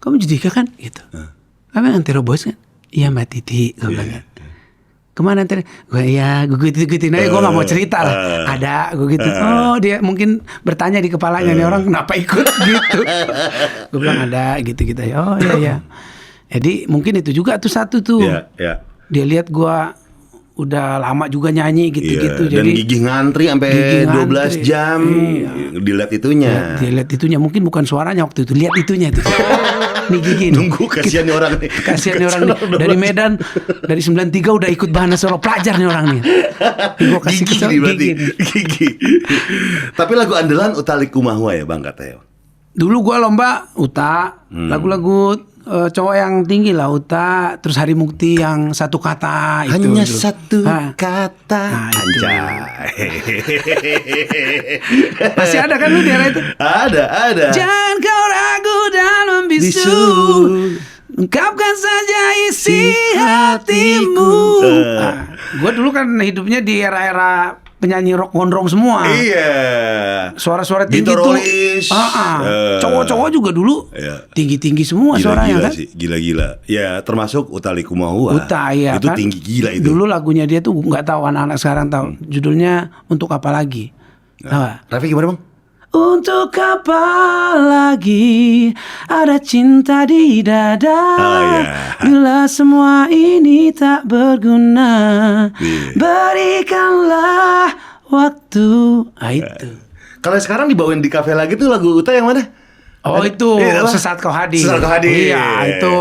Speaker 5: kamu Judika kan gitu. Kamu Antero Boys kan? Iya Mbak Titi, gue bilang. Kemana nanti? Gue gitu-gituin aja, gue gak mau cerita lah. Ada, gue gitu. Oh dia mungkin bertanya di kepalanya, nih orang kenapa ikut gitu. Gue bilang ada gitu-gitu ya. Oh iya. Jadi mungkin itu juga tuh satu tuh. Dia lihat gue udah lama juga nyanyi gitu-gitu.
Speaker 6: Dan
Speaker 5: Jadi
Speaker 6: gigih ngantri sampai
Speaker 5: gigih
Speaker 6: 12
Speaker 5: ngantri.
Speaker 6: jam.
Speaker 5: Iya.
Speaker 6: Dilihat itunya.
Speaker 5: Dia lihat itunya, mungkin bukan suaranya waktu itu, lihat itunya itu. Nih gigi nih.
Speaker 6: Nunggu, kasihan nih orang nih.
Speaker 5: Kasihan nih orang nih. Dari Medan, dari 93 udah ikut Bahana Solo, pelajar nih orang nih. Gua kasih
Speaker 6: Gigi
Speaker 5: kesel,
Speaker 6: nih berarti.
Speaker 5: gigi nih.
Speaker 6: Gigi. Tapi lagu andalan Utha Likumahua ya Bang katanya.
Speaker 5: Dulu gua lomba Utha, lagu-lagu cowok yang tinggi lah, Utha, terus Hari Mukti yang satu kata itu.
Speaker 6: Hanya
Speaker 5: dulu.
Speaker 6: satu
Speaker 5: Nah,
Speaker 6: kata.
Speaker 5: itu.
Speaker 6: Anjay.
Speaker 5: Masih ada kan lu di era itu?
Speaker 6: Ada.
Speaker 5: Jangan kau ragu dan membisu,
Speaker 6: Bisu.
Speaker 5: ungkapkan saja isi hatimu. Gue dulu kan hidupnya di era-era penyanyi rock gondrong semua.
Speaker 6: Iya.
Speaker 5: Suara-suara tinggi
Speaker 6: Dito
Speaker 5: tuh.
Speaker 6: Rolis.
Speaker 5: Cowok-cowok juga dulu
Speaker 6: Iya.
Speaker 5: tinggi-tinggi semua suaranya kan.
Speaker 6: Sih, gila-gila. Ya termasuk Utha Likumahua.
Speaker 5: Utha ya
Speaker 6: itu
Speaker 5: kan.
Speaker 6: tinggi gila itu.
Speaker 5: Dulu lagunya dia tuh nggak tahu anak-anak sekarang tahu. Judulnya Untuk Apa Lagi. Tahu nggak?
Speaker 6: Raffi gimana Bang?
Speaker 5: Untuk apa lagi ada cinta di dada,
Speaker 6: iya.
Speaker 5: bila semua ini tak berguna,
Speaker 6: Iya.
Speaker 5: berikanlah waktu. Itu.
Speaker 6: Kalau sekarang dibawain di kafe lagi tuh lagu Utha yang mana?
Speaker 5: Oh itu
Speaker 6: Iya, apa?
Speaker 5: Sesaat Kau Hadir.
Speaker 6: Sesaat Kau Hadir.
Speaker 5: Iya itu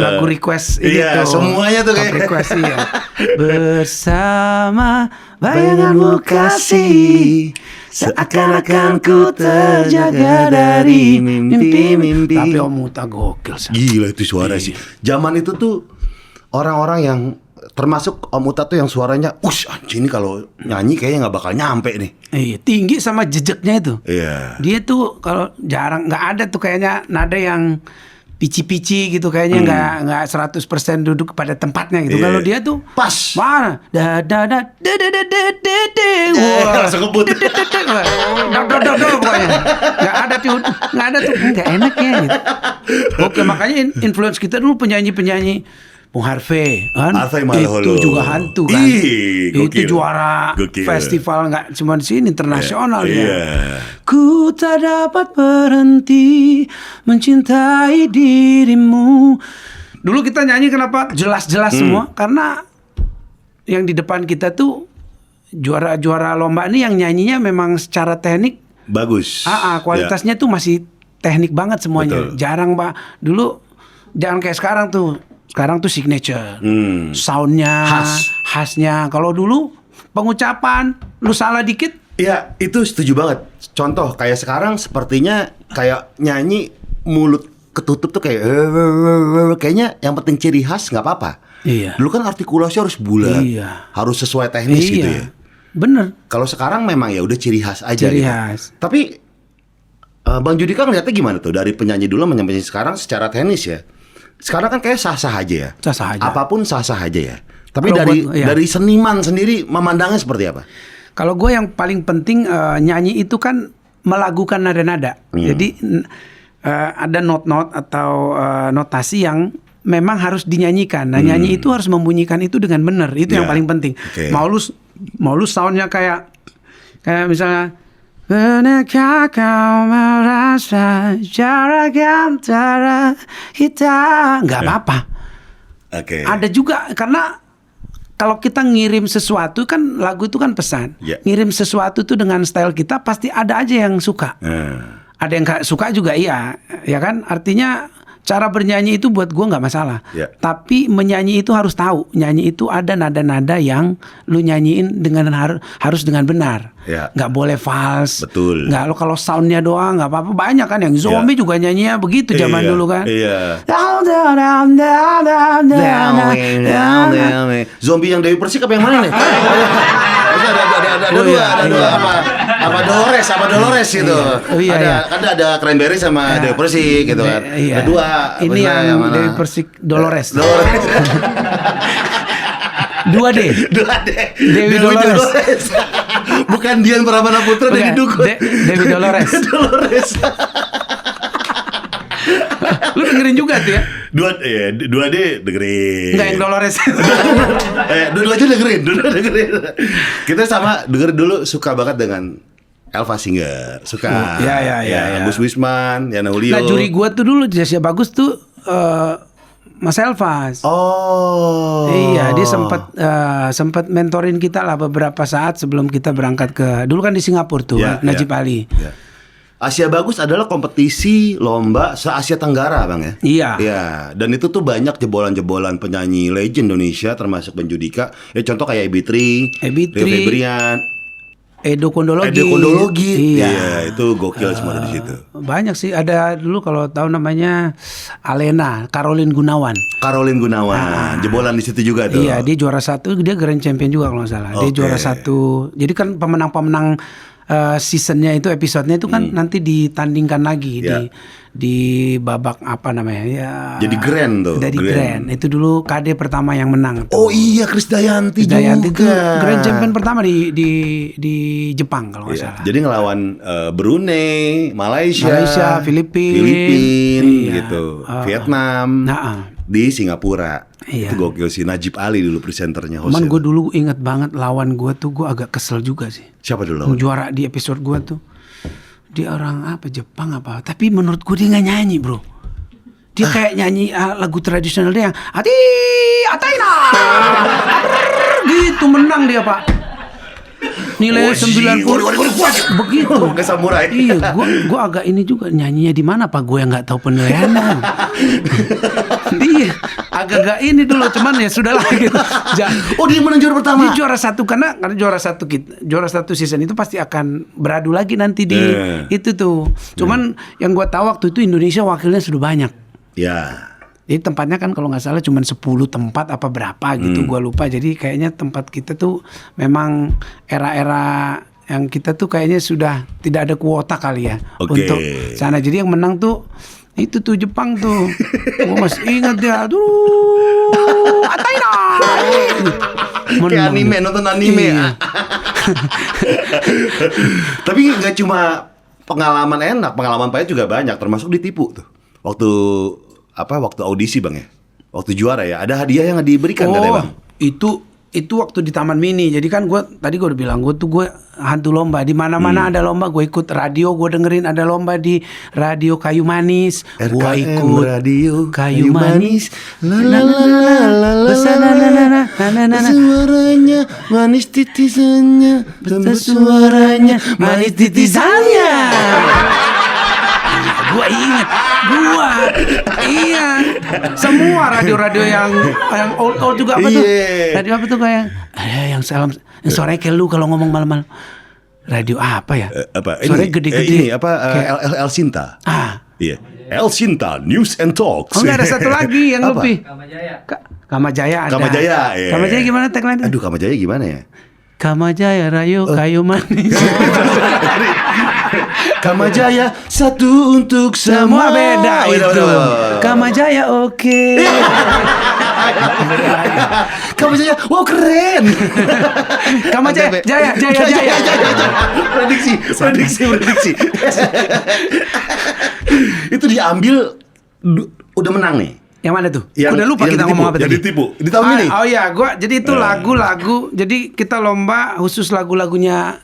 Speaker 5: lagu request ini
Speaker 6: Iya,
Speaker 5: tuh.
Speaker 6: semuanya tuh
Speaker 5: Top
Speaker 6: kayak
Speaker 5: request iya. Bersama bayanganmu kasih, seakan-akan ku terjaga dari mimpi-mimpi. Tapi Om Utha gokil.
Speaker 6: Gila itu suara sih. Zaman itu tuh orang-orang yang termasuk Om Utha tuh yang suaranya, anjing ini kalau nyanyi kayaknya nggak bakal nyampe nih.
Speaker 5: Iya, tinggi sama jejeknya itu.
Speaker 6: Iya.
Speaker 5: Dia tuh kalau jarang nggak ada tuh kayaknya nada yang pici-pici gitu kayaknya nggak 100% duduk pada tempatnya gitu.
Speaker 6: Iya.
Speaker 5: Kalau dia tuh
Speaker 6: Pas.
Speaker 5: mana da da da da da da da da da. Wah,
Speaker 6: langsung ngebut.
Speaker 5: Do pokoknya. Nggak ada tuh nggak enak ya gitu. Oke, makanya influence kita dulu penyanyi-penyanyi Bung Harvey kan,
Speaker 6: Harvey Malaholo.
Speaker 5: itu juga hantu kan.
Speaker 6: Ih, gokil.
Speaker 5: Itu juara
Speaker 6: Gokil.
Speaker 5: festival nggak cuma di sini, internasional
Speaker 6: Iya.
Speaker 5: ya. Ku tak dapat berhenti mencintai dirimu. Dulu kita nyanyi kenapa jelas-jelas semua? Karena yang di depan kita tuh juara-juara lomba ini yang nyanyinya memang secara teknik
Speaker 6: Bagus.
Speaker 5: kualitasnya tuh masih teknik banget semuanya.
Speaker 6: Betul.
Speaker 5: Jarang dulu jangan kayak sekarang tuh. Sekarang tuh signature, soundnya, khasnya. Kalau dulu pengucapan, lu salah dikit.
Speaker 6: Iya, itu setuju banget. Contoh kayak sekarang sepertinya kayak nyanyi mulut ketutup tuh kayak kayaknya yang penting ciri khas nggak apa-apa.
Speaker 5: Iya.
Speaker 6: Dulu kan artikulasi harus bulat,
Speaker 5: Iya.
Speaker 6: harus sesuai teknis gitu ya.
Speaker 5: Bener.
Speaker 6: Kalau sekarang memang ya udah ciri khas aja.
Speaker 5: Ciri
Speaker 6: gitu.
Speaker 5: khas.
Speaker 6: Tapi Bang Judika ngeliatnya gimana tuh dari penyanyi dulu menyanyi sekarang secara teknis ya? Sekarang kan kayak sah-sah aja ya.
Speaker 5: Sah-sah aja.
Speaker 6: Apapun sah-sah aja ya. Tapi
Speaker 5: Kalau
Speaker 6: dari
Speaker 5: iya.
Speaker 6: dari seniman sendiri memandangnya seperti apa?
Speaker 5: Kalau gue yang paling penting nyanyi itu kan melakukan nada-nada. Jadi ada not-not atau notasi yang memang harus dinyanyikan. Nah nyanyi itu harus membunyikan itu dengan benar. Itu yang
Speaker 6: Ya.
Speaker 5: paling penting.
Speaker 6: Oke.
Speaker 5: Mau lu soundnya kayak misalnya benarkah kau merasa jarak antara kita? Nggak apa-apa.
Speaker 6: Oke.
Speaker 5: Ada juga karena kalau kita ngirim sesuatu kan lagu itu kan pesan.
Speaker 6: Ya.
Speaker 5: Ngirim sesuatu tuh dengan style kita pasti ada aja yang suka. Ada yang gak suka juga iya, ya kan? Artinya cara bernyanyi itu buat gua nggak masalah.
Speaker 6: Ya.
Speaker 5: Tapi menyanyi itu harus tahu, nyanyi itu ada nada-nada yang lu nyanyiin dengan harus dengan benar.
Speaker 6: Ya.
Speaker 5: Nggak boleh fals.
Speaker 6: Betul.
Speaker 5: Nggak lo kalau soundnya doang nggak apa-apa. Banyak kan yang zombie juga nyanyinya begitu zaman
Speaker 6: Iya,
Speaker 5: dulu kan.
Speaker 6: Iya.
Speaker 5: Ada
Speaker 6: Zombie yang Dewi Persik apa yang mana nih? Ada
Speaker 5: Oh,
Speaker 6: dua,
Speaker 5: iya,
Speaker 6: ada dua
Speaker 5: iya.
Speaker 6: apa Dolores gitu.
Speaker 5: Oh, iya,
Speaker 6: ada
Speaker 5: iya.
Speaker 6: kan ada Cranberry sama Dewi Persik gitu kan.
Speaker 5: Iya.
Speaker 6: Ada dua.
Speaker 5: Ini
Speaker 6: apa
Speaker 5: yang
Speaker 6: mana?
Speaker 5: Dewi Persik Dolores.
Speaker 6: Dolores.
Speaker 5: 2D. Dewi Dolores.
Speaker 6: Bukan Dian Pramana Putra
Speaker 5: Bukan,
Speaker 6: dari Dukun.
Speaker 5: Dewi Dolores.
Speaker 6: Dolores.
Speaker 5: Lu dengerin juga tuh ya?
Speaker 6: 2D dengerin.
Speaker 5: Enggak yang Dolores.
Speaker 6: Dua aja dengerin. Kita sama denger dulu suka banget dengan Elva Singer, suka.
Speaker 5: Ya.
Speaker 6: Gus Wisman, Yana Julio.
Speaker 5: Nah juri gua tuh dulu Jasya Bagus tuh Mas Elvas.
Speaker 6: Oh.
Speaker 5: Iya, dia sempat mentorin kita lah beberapa saat sebelum kita berangkat dulu kan di Singapura tuh, Najib Ali.
Speaker 6: Ya. Asia Bagus adalah kompetisi lomba se-Asia Tenggara, Bang ya?
Speaker 5: Iya.
Speaker 6: Iya, dan itu tuh banyak jebolan-jebolan penyanyi legend Indonesia termasuk penjudika. Ya contoh kayak Ebitri, Rio Febrian,
Speaker 5: Edo Kondologi.
Speaker 6: Iya, itu gokil semua di situ.
Speaker 5: Banyak sih, ada dulu kalau tahu namanya Alena, Caroline Gunawan.
Speaker 6: Jebolan di situ juga tuh.
Speaker 5: Iya, dia juara 1, dia Grand Champion juga kalau nggak salah. Dia juara 1. Jadi kan pemenang-pemenang seasonnya itu, episodenya itu kan nanti ditandingkan lagi di babak apa namanya ya.
Speaker 6: Jadi grand tuh.
Speaker 5: Jadi grand. Itu dulu KD pertama yang menang.
Speaker 6: Oh iya, Krisdayanti
Speaker 5: itu Grand Champion pertama di Jepang kalau nggak salah.
Speaker 6: Jadi ngelawan Brunei, Malaysia, Filipina, gitu, Vietnam, di Singapura.
Speaker 5: Iya.
Speaker 6: Itu gokil sih. Najib Ali dulu presenternya, host.
Speaker 5: Cuman gue dulu inget banget lawan gue tuh, gue agak kesel juga sih.
Speaker 6: Siapa dulu?
Speaker 5: Juara di episode gue tuh. Dia orang apa, Jepang apa. Tapi menurut gue dia gak nyanyi, bro. Dia kayak nyanyi lagu tradisional dia yang Ataina gitu, menang dia, Pak. Nilai 90 begitu.
Speaker 6: Ke samurai.
Speaker 5: Iya, gue agak ini juga, nyanyinya di mana Pak, gue yang nggak tahu penilaiannya. Dia agak ini dulu, cuman ya sudahlah gitu.
Speaker 6: Oh, dia menang juara pertama.
Speaker 5: Dia juara 1 karena juara satu season itu pasti akan beradu lagi nanti di itu tuh. Cuman yang gue tahu waktu itu Indonesia wakilnya sudah banyak.
Speaker 6: Ya.
Speaker 5: Jadi tempatnya kan kalau nggak salah cuma 10 tempat apa berapa gitu, gue lupa. Jadi kayaknya tempat kita tuh memang era-era yang kita tuh kayaknya sudah tidak ada kuota kali ya untuk sana. Jadi yang menang tuh itu tuh Jepang tuh. Gue masih ingat dia tuh Ataina.
Speaker 6: Kayak anime, nonton anime ya. Tapi nggak cuma pengalaman enak, pengalaman pahit juga banyak, termasuk ditipu tuh. Waktu audisi, Bang ya. Waktu juara ya, ada hadiah yang diberikan kan ya, Bang?
Speaker 5: Itu waktu di Taman Mini. Jadi kan gue udah bilang gue hantu lomba. Di mana-mana ada lomba, gue ikut radio, gue dengerin ada lomba di radio Kayu Manis. Gue ikut
Speaker 6: radio
Speaker 5: Kayu Manis.
Speaker 6: Suaranya manis titisannya,
Speaker 5: suaranya manis titisannya. Gue inget, iya, semua radio-radio yang old juga apa tuh? Radio apa tuh kayak yang suaranya kayak lu kalau ngomong malam-malam. Radio apa ya? Suaranya gede-gede.
Speaker 6: El Sinta. Iya. El Sinta News and Talks.
Speaker 5: Oh, enggak, ada satu lagi yang lebih. Kamajaya ada. Kamajaya gimana tagline?
Speaker 6: Aduh, Kamajaya gimana ya?
Speaker 5: Kamajaya Rayo Kayu Manis.
Speaker 6: Kamajaya satu untuk semua.
Speaker 5: Beda itu. Kamajaya oke.
Speaker 6: Kamajaya, wow keren.
Speaker 5: Kamajaya jaya.
Speaker 6: Prediksi. Itu diambil udah menang nih.
Speaker 5: Yang mana tuh? Udah lupa kita ngomong apa tadi.
Speaker 6: Ditipu di tahun ini.
Speaker 5: Oh iya, jadi itu lagu-lagu. Jadi kita lomba khusus lagu-lagunya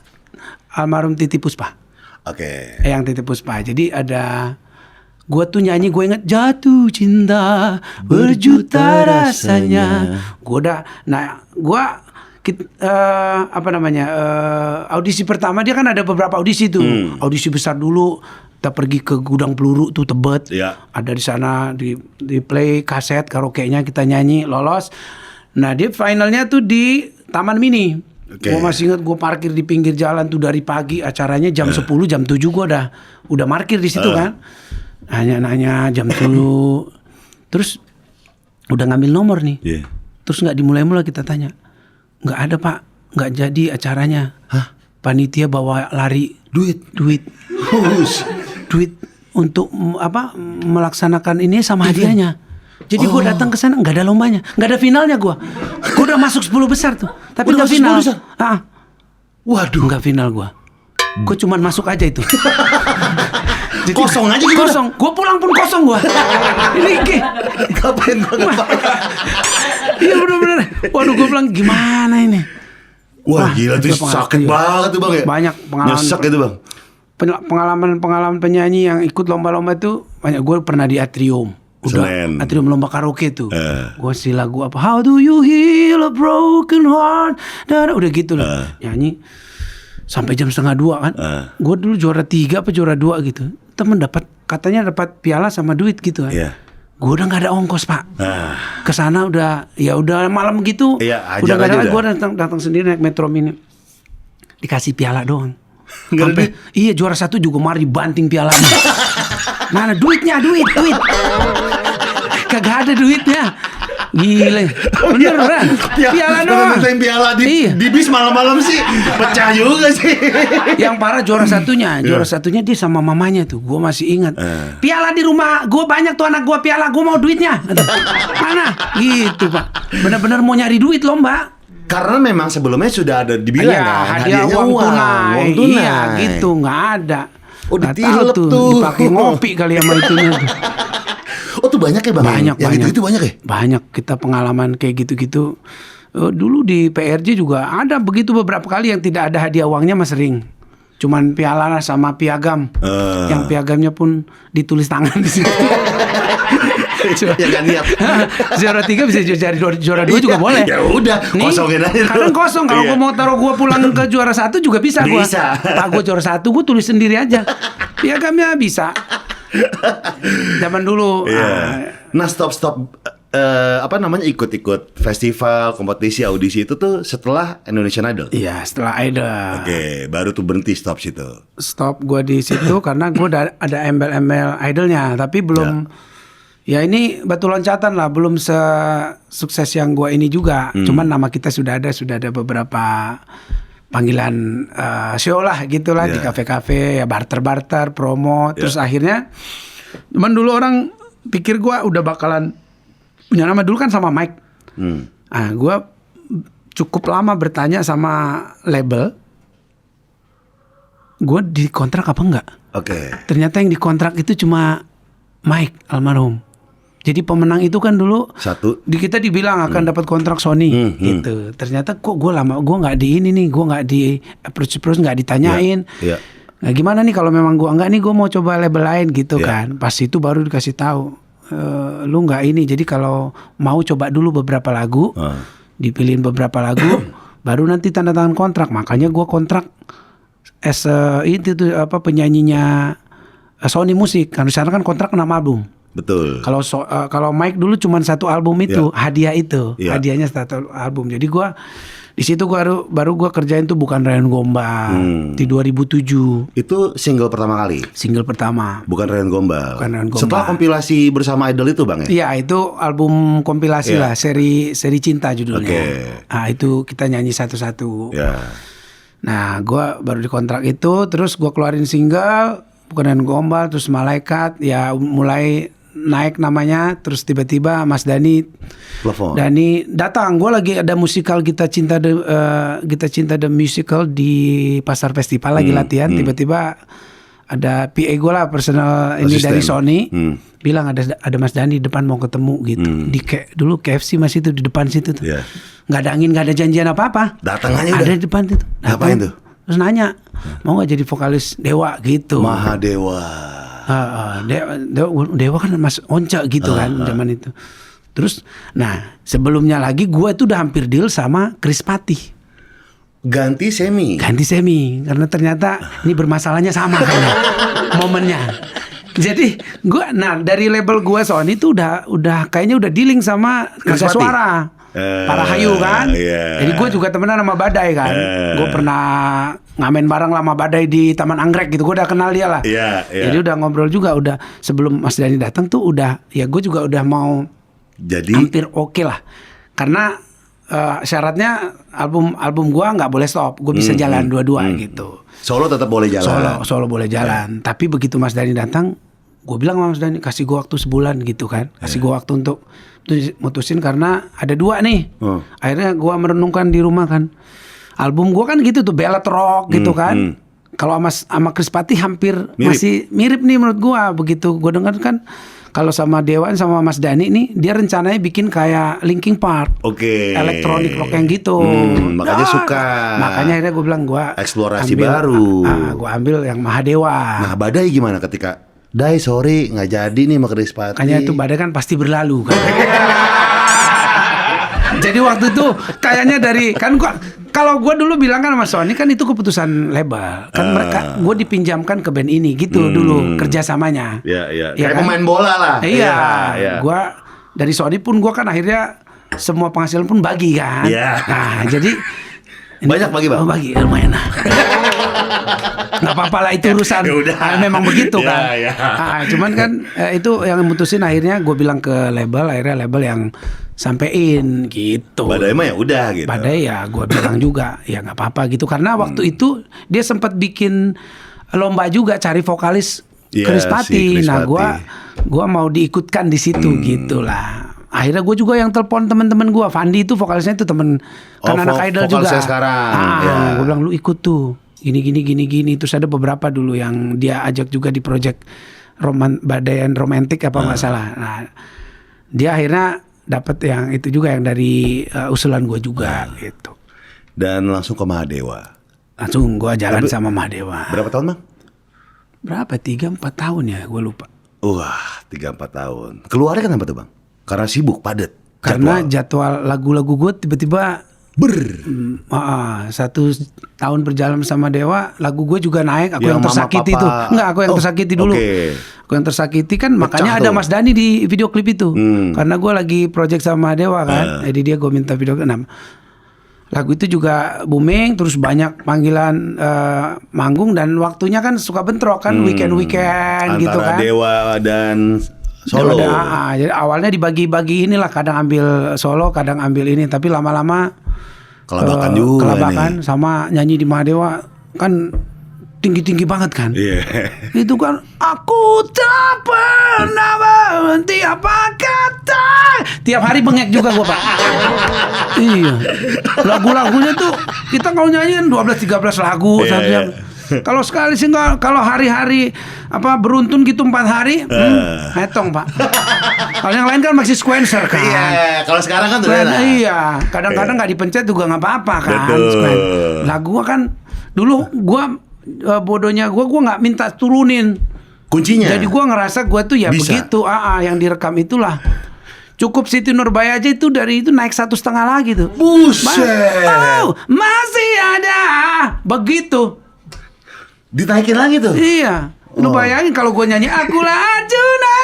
Speaker 5: almarhum Titi Puspa.
Speaker 6: Oke.
Speaker 5: Yang Titi Puspa. Jadi ada gue tuh nyanyi, gue inget jatuh cinta berjuta rasanya. Audisi pertama dia kan ada beberapa audisi tuh. Audisi besar dulu. Kita pergi ke gudang peluru tuh Tebet. Ada di sana di play kaset karaoke-nya, kita nyanyi, lolos. Nah, dia finalnya tuh di Taman Mini. Gue masih ingat, gue parkir di pinggir jalan tuh dari pagi, acaranya jam 10, jam 7 gue udah parkir di situ kan. Nanya jam 10. Terus udah ngambil nomor nih. Terus nggak dimulai-mulai, kita tanya. Nggak ada Pak, nggak jadi acaranya. Panitia bawa lari duit untuk melaksanakan ini sama hadiahnya. Jadi gue datang ke sana nggak ada lombanya, nggak ada finalnya gue udah masuk 10 besar tuh, tapi nggak final. Waduh, nggak final gue cuman masuk aja itu. Jadi
Speaker 6: kosong aja gitu.
Speaker 5: Kosong. Gue pulang pun kosong gue. Ini
Speaker 6: ngapain?
Speaker 5: Iya benar-benar. Waduh, gue bilang gimana ini?
Speaker 6: Wah gila tuh, sakit banget tuh Bang ya.
Speaker 5: Banyak pengalaman.
Speaker 6: Nyesek itu Bang.
Speaker 5: Pengalaman penyanyi yang ikut lomba-lomba itu banyak. Gue pernah di Atrium.
Speaker 6: Senen.
Speaker 5: atrium lomba karaoke tuh. Gue si lagu apa? How do you heal a broken heart? Udah gitu loh. Nyanyi sampai jam 1:30 kan. Gue dulu juara 3 apa juara 2 gitu. Temen katanya dapat piala sama duit gitu kan. Gue udah nggak ada ongkos Pak. Kesana udah malam gitu. Udah nggak ada. Gue datang sendiri naik Metro Mini. Dikasih piala doang. Sampai juara 1 juga mari banting pialanya. Mana duitnya? Duit. Kagak ada duitnya. Gile. Beneran. Piala doang.
Speaker 6: Mintain piala di bis malam-malam sih. Pecah juga sih.
Speaker 5: Yang parah juara satunya dia sama mamanya tuh. Gue masih ingat. Piala di rumah gue banyak tuh, anak gue piala, gue mau duitnya. Mana? Gitu Pak. Bener-bener mau nyari duit lomba.
Speaker 6: Karena memang sebelumnya sudah ada dibilang kan,
Speaker 5: hadiahnya uang tunai. Iya gitu, nggak ada. Nggak tahu tuh. Dipakai ngopi kali sama itunya tuh.
Speaker 6: Oh tuh banyak ya Bang?
Speaker 5: Banyak.
Speaker 6: Itu banyak ya?
Speaker 5: Banyak kita pengalaman kayak gitu-gitu. Dulu di PRJ juga ada begitu beberapa kali yang tidak ada hadiah uangnya mas sering. Cuman piala sama piagam. Yang piagamnya pun ditulis tangan di situ.
Speaker 6: Ya kan niat.
Speaker 5: Juara 3 bisa cari juara 2 juga boleh.
Speaker 6: Ya udah, kosongin aja.
Speaker 5: Kadang kosong. Kalau gue mau taruh gue pulang ke juara 1 juga bisa gue. Pak gue juara 1 gue tulis sendiri aja. Piagamnya bisa. Zaman dulu.
Speaker 6: Nah stop. Ikut festival, kompetisi, audisi itu tuh setelah Indonesian Idol.
Speaker 5: Iya, setelah Idol.
Speaker 6: Oke, baru tuh berhenti stop situ.
Speaker 5: Stop gue di situ karena gue ada embel-embel idolnya, tapi belum. Ya ini batu loncatan lah, belum sukses yang gue ini juga. Cuman nama kita sudah ada beberapa panggilan show lah gitulah di kafe-kafe, ya barter promo. Terus akhirnya, cuman dulu orang pikir gue udah bakalan punya nama dulu kan sama Mike. Nah, gue cukup lama bertanya sama label, gue dikontrak apa enggak?
Speaker 6: Oke.
Speaker 5: Ternyata yang dikontrak itu cuma Mike almarhum. Jadi pemenang itu kan dulu kita dibilang akan dapat kontrak Sony gitu. Ternyata kok gue nggak di ini nih, gue nggak di approach nggak ditanyain. Nah gimana nih kalau memang gue enggak nih, gue mau coba label lain gitu kan. Pas itu baru dikasih tahu, lu nggak ini. Jadi kalau mau coba dulu beberapa lagu, dipilihin beberapa lagu, baru nanti tanda tangan kontrak. Makanya gue kontrak itu tuh penyanyinya Sony Musik. Karena di sana kan kontrak 6 album.
Speaker 6: Betul.
Speaker 5: Kalau Mike dulu cuma 1 album itu, hadiah itu, hadiahnya 1 album. Jadi gua di situ baru gua kerjain tuh Bukan Rayuan Gombal di 2007.
Speaker 6: Itu single pertama kali.
Speaker 5: Single pertama.
Speaker 6: Bukan Rayuan Gombal.
Speaker 5: Bukan Rayuan Gombal.
Speaker 6: Setelah kompilasi bersama Idol itu Bang ya?
Speaker 5: Iya, itu album kompilasi lah, seri cinta judulnya. Nah, itu kita nyanyi satu-satu. Nah, gua baru dikontrak itu, terus gua keluarin single Bukan Rayuan Gombal, terus Malaikat, ya mulai naik namanya. Terus tiba-tiba Mas Dani datang. Gue lagi ada musikal Kita Cinta The Musical di Pasar Festival lagi latihan. Tiba-tiba ada PA gue lah, personal ini dari Sony, bilang ada Mas Dani depan mau ketemu gitu. Dulu KFC masih itu di depan situ tuh. Nggak ada angin, nggak ada janjian apa-apa.
Speaker 6: Datang aja
Speaker 5: ada di depan itu.
Speaker 6: Ngapain tuh?
Speaker 5: Terus nanya, mau gak jadi vokalis Dewa gitu.
Speaker 6: Mahadewa.
Speaker 5: Dewa kan Mas Onca gitu kan zaman itu. Terus, nah sebelumnya lagi gue tuh udah hampir deal sama Chris Patih.
Speaker 6: Ganti Semi.
Speaker 5: Karena ternyata ini bermasalahnya sama kayaknya momennya. Jadi gue, dari label gue Sony tuh udah kayaknya udah dealing sama Naga Suara. Para Hayu kan. Jadi gue juga temenan sama Badai kan. Gue pernah ngamen bareng sama Badai di Taman Anggrek gitu. Gue udah kenal dia lah. Jadi udah ngobrol juga, udah sebelum Mas Dani datang tuh udah, ya gue juga udah mau jadi hampir oke lah. Karena syaratnya album gue nggak boleh stop. Gue bisa jalan dua-dua gitu.
Speaker 6: Solo tetap boleh jalan.
Speaker 5: Solo boleh jalan. Tapi begitu Mas Dani datang, gue bilang sama Mas Dani, kasih gue waktu sebulan gitu kan. Kasih gue waktu untuk mutusin, karena ada 2 nih. Akhirnya gue merenungkan di rumah kan. Album gue kan gitu tuh, ballad rock gitu kan. Kalau sama Chris Patih hampir masih mirip nih menurut gue. Begitu gue dengar kan, kalau sama Dewan sama Mas Dani nih, dia rencananya bikin kayak Linkin Park, elektronik rock yang gitu.
Speaker 6: Makanya suka.
Speaker 5: Makanya akhirnya gue bilang gue
Speaker 6: eksplorasi baru.
Speaker 5: Gue ambil yang Mahadewa.
Speaker 6: Nah Badai gimana ketika Dai sorry nggak jadi nih sama Krispati.
Speaker 5: Makanya itu badai kan pasti berlalu kan. Jadi waktu itu kayaknya dari kan gua, kalau gue dulu bilang kan sama Sony kan itu keputusan label kan mereka gue dipinjamkan ke band ini gitu dulu kerjasamanya.
Speaker 6: Iya.
Speaker 5: Ya
Speaker 6: Kayak
Speaker 5: kan?
Speaker 6: pemain bola lah.
Speaker 5: Iya.
Speaker 6: Iya.
Speaker 5: Gue dari Sony pun gue kan akhirnya semua penghasilan pun bagi kan.
Speaker 6: Iya.
Speaker 5: Nah jadi
Speaker 6: Banyak bagi bang.
Speaker 5: Oh, bagi lumayan lah. Nggak apa-apa lah itu urusan.
Speaker 6: Ya udah.
Speaker 5: Memang begitu kan.
Speaker 6: Ya.
Speaker 5: Cuman kan itu yang mutusin akhirnya gue bilang ke label, akhirnya label yang sampein gitu.
Speaker 6: Badai mah ya udah gitu.
Speaker 5: Badai ya gue bilang juga ya nggak apa-apa gitu karena waktu itu dia sempat bikin lomba juga cari vokalis
Speaker 6: Iya,
Speaker 5: Krispati.
Speaker 6: si
Speaker 5: Nah
Speaker 6: Krispati.
Speaker 5: gue mau diikutkan di situ gitulah. Akhirnya gue juga yang telepon teman-teman gue. Fandi itu vokalisnya itu temen kan anak idol juga.
Speaker 6: Vokalisnya sekarang. Ya.
Speaker 5: Gue bilang lu ikut tuh. Gini. Terus ada beberapa dulu yang dia ajak juga di project Badaian Romantik apa nggak salah. Nah dia akhirnya dapat yang itu juga yang dari usulan gue juga gitu.
Speaker 6: Dan langsung ke Mahadewa.
Speaker 5: Langsung gue jalan sama Mahadewa.
Speaker 6: Berapa tahun bang?
Speaker 5: Berapa? 3-4 tahun ya gue lupa.
Speaker 6: Wah 3-4 tahun. Keluarnya kenapa tuh bang? Karena sibuk padat.
Speaker 5: Karena jadwal lagu-lagu gue tiba-tiba 1 tahun berjalan sama Dewa, lagu gue juga naik. Aku yang tersakiti itu. Enggak, aku yang tersakiti dulu. Aku yang tersakiti kan makanya ada Mas Dhani di video klip itu. Karena gue lagi project sama Dewa kan. Jadi dia gue minta video klip. Nah, lagu itu juga booming, terus banyak panggilan manggung dan waktunya kan suka bentrok kan weekend gitu kan.
Speaker 6: Antara Dewa dan Solo.
Speaker 5: Jadi awalnya dibagi-bagi inilah, kadang ambil solo, kadang ambil ini, tapi lama-lama
Speaker 6: Kelabakan juga
Speaker 5: kelabakan
Speaker 6: nih.
Speaker 5: sama nyanyi di Mahadewa kan tinggi-tinggi banget kan.
Speaker 6: Iya.
Speaker 5: Itu kan aku tak pernah berhenti apa kata. Tiap hari bengek juga gua Pak. Iya. Lagu-lagunya tuh kita kalau nyanyi kan 12-13 lagu satu jam. Kalau sekali sih enggak, kalau hari-hari beruntun gitu 4 hari, metong Pak. Kalau yang lain kan masih sequencer kan.
Speaker 6: Iya, kalau sekarang kan udah enak.
Speaker 5: Iya, kadang-kadang nggak dipencet juga nggak apa-apa kan.
Speaker 6: Betul.
Speaker 5: Lagu gua kan dulu bodohnya gua nggak minta turunin
Speaker 6: Kuncinya.
Speaker 5: Jadi gua ngerasa gua tuh ya
Speaker 6: Bisa.
Speaker 5: begitu. Yang direkam itulah. Cukup Siti Nurbaya aja itu dari itu naik 1,5 lagi tuh.
Speaker 6: Buset.
Speaker 5: Masih ada begitu.
Speaker 6: Ditaikin lagi tuh.
Speaker 5: Iya. Lu bayangin kalau gue nyanyi Akulah Arjuna.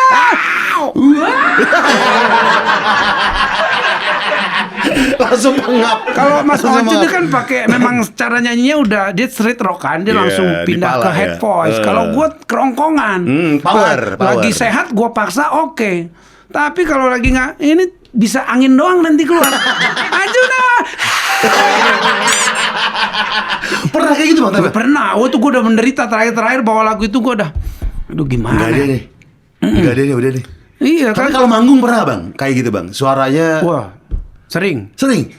Speaker 6: Langsung pengap.
Speaker 5: Kalau Mas
Speaker 6: Langsung
Speaker 5: Once itu
Speaker 6: pengap.
Speaker 5: kan pakai memang cara nyanyinya udah dia straight rock kan, dia
Speaker 6: Iya,
Speaker 5: langsung pindah
Speaker 6: dipala
Speaker 5: ke head
Speaker 6: ya.
Speaker 5: voice. Kalau gue kerongkongan.
Speaker 6: Power.
Speaker 5: Lagi sehat gue paksa oke. Tapi kalau lagi nggak, ini bisa angin doang nanti keluar. Arjuna.
Speaker 6: Pernah kayak gitu bang? Tapi?
Speaker 5: Pernah. Tuh gue udah menderita terakhir bawa lagu itu gue udah. Aduh gimana?
Speaker 6: Enggak ada nih. Enggak ada nih, udah deh.
Speaker 5: Iya
Speaker 6: Tapi
Speaker 5: kan.
Speaker 6: kalau manggung pernah bang? Kayak gitu bang? Suaranya
Speaker 5: Wah, sering.
Speaker 6: sering.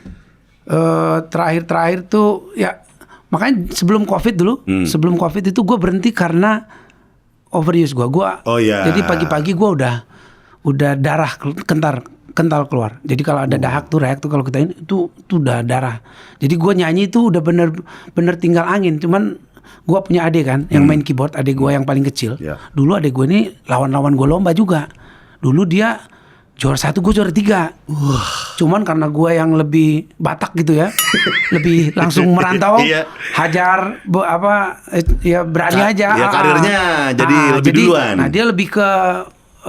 Speaker 5: Terakhir tuh ya makanya sebelum COVID dulu, sebelum COVID itu gue berhenti karena overuse gue.
Speaker 6: Oh, iya.
Speaker 5: Jadi pagi-pagi gue udah darah kental keluar. Jadi kalau ada dahak tuh reak tuh kalau kita ini itu udah darah. Jadi gue nyanyi itu udah bener tinggal angin. Cuman gue punya adik kan yang main keyboard, adik gue yang paling kecil.
Speaker 6: Ya.
Speaker 5: Dulu adik gue ini lawan gue lomba juga. Dulu dia juara 1, gue juara 3. Cuman karena gue yang lebih Batak gitu ya, lebih langsung merantau,
Speaker 6: Iya.
Speaker 5: hajar berani aja.
Speaker 6: Ya, karirnya jadi lebih duluan.
Speaker 5: Nah dia lebih ke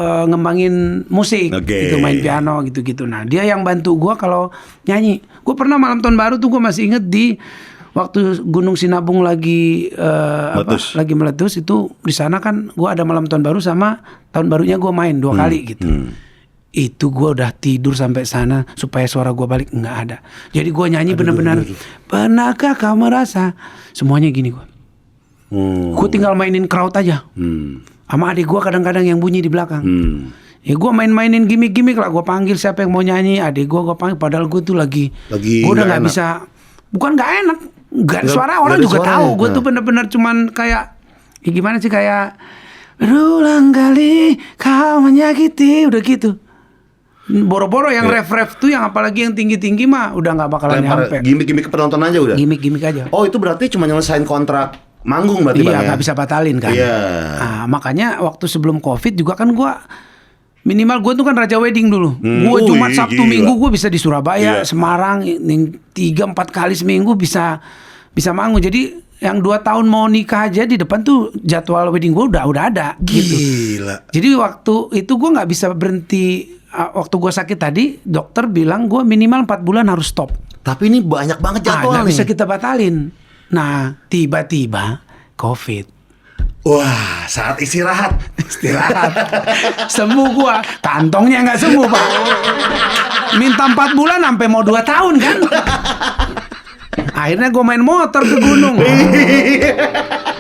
Speaker 5: ngembangin musik,
Speaker 6: Oke.
Speaker 5: gitu, main piano gitu. Nah dia yang bantu gue kalau nyanyi. Gue pernah malam tahun baru tuh gue masih inget di waktu Gunung Sinabung lagi lagi meletus itu di sana kan gue ada malam tahun baru sama tahun barunya gue main 2 kali gitu. Itu gue udah tidur sampai sana supaya suara gue balik nggak ada. Jadi gue nyanyi benar-benar. Pernahkah kau merasa semuanya gini gue. Gue tinggal mainin crowd aja. Sama adik gue kadang-kadang yang bunyi di belakang. Ya gue mainin gimmick-gimmick lah. Gue panggil siapa yang mau nyanyi. Adik gue panggil. Padahal gue tuh lagi gue udah nggak bisa. Bukan nggak enak. Suara orang juga tahu. Gue tuh bener-bener cuman kayak gimana sih kayak berulang kali kau menyakiti udah gitu. Boro-boro yang ref tuh yang apalagi yang tinggi-tinggi mah udah nggak bakalan nyampe.
Speaker 6: Gimik-gimik ke penonton aja udah.
Speaker 5: Gimik-gimik aja.
Speaker 6: Oh itu berarti cuma nyelesain kontrak manggung berarti Bang
Speaker 5: Iya,
Speaker 6: ya?
Speaker 5: nggak bisa batalin kan.
Speaker 6: Iya.
Speaker 5: Nah, makanya waktu sebelum COVID juga kan gue minimal gue tuh kan raja wedding dulu. Gue Jumat, Sabtu,
Speaker 6: gila.
Speaker 5: Minggu gue bisa di Surabaya,
Speaker 6: Iya.
Speaker 5: Semarang, 3-4 kali seminggu bisa manggung. Jadi yang 2 tahun mau nikah aja di depan tuh jadwal wedding gue udah ada gitu.
Speaker 6: Gila.
Speaker 5: Jadi waktu itu gue nggak bisa berhenti. Waktu gue sakit tadi, dokter bilang gue minimal 4 bulan harus stop.
Speaker 6: Tapi ini banyak banget jadwal
Speaker 5: Nggak
Speaker 6: nih.
Speaker 5: bisa kita batalin. Nah, tiba-tiba COVID.
Speaker 6: Wah, saat istirahat.
Speaker 5: Sembuh gua, kantongnya nggak sembuh Pak. Minta 4 bulan sampai mau 2 tahun kan. Akhirnya gua main motor ke gunung.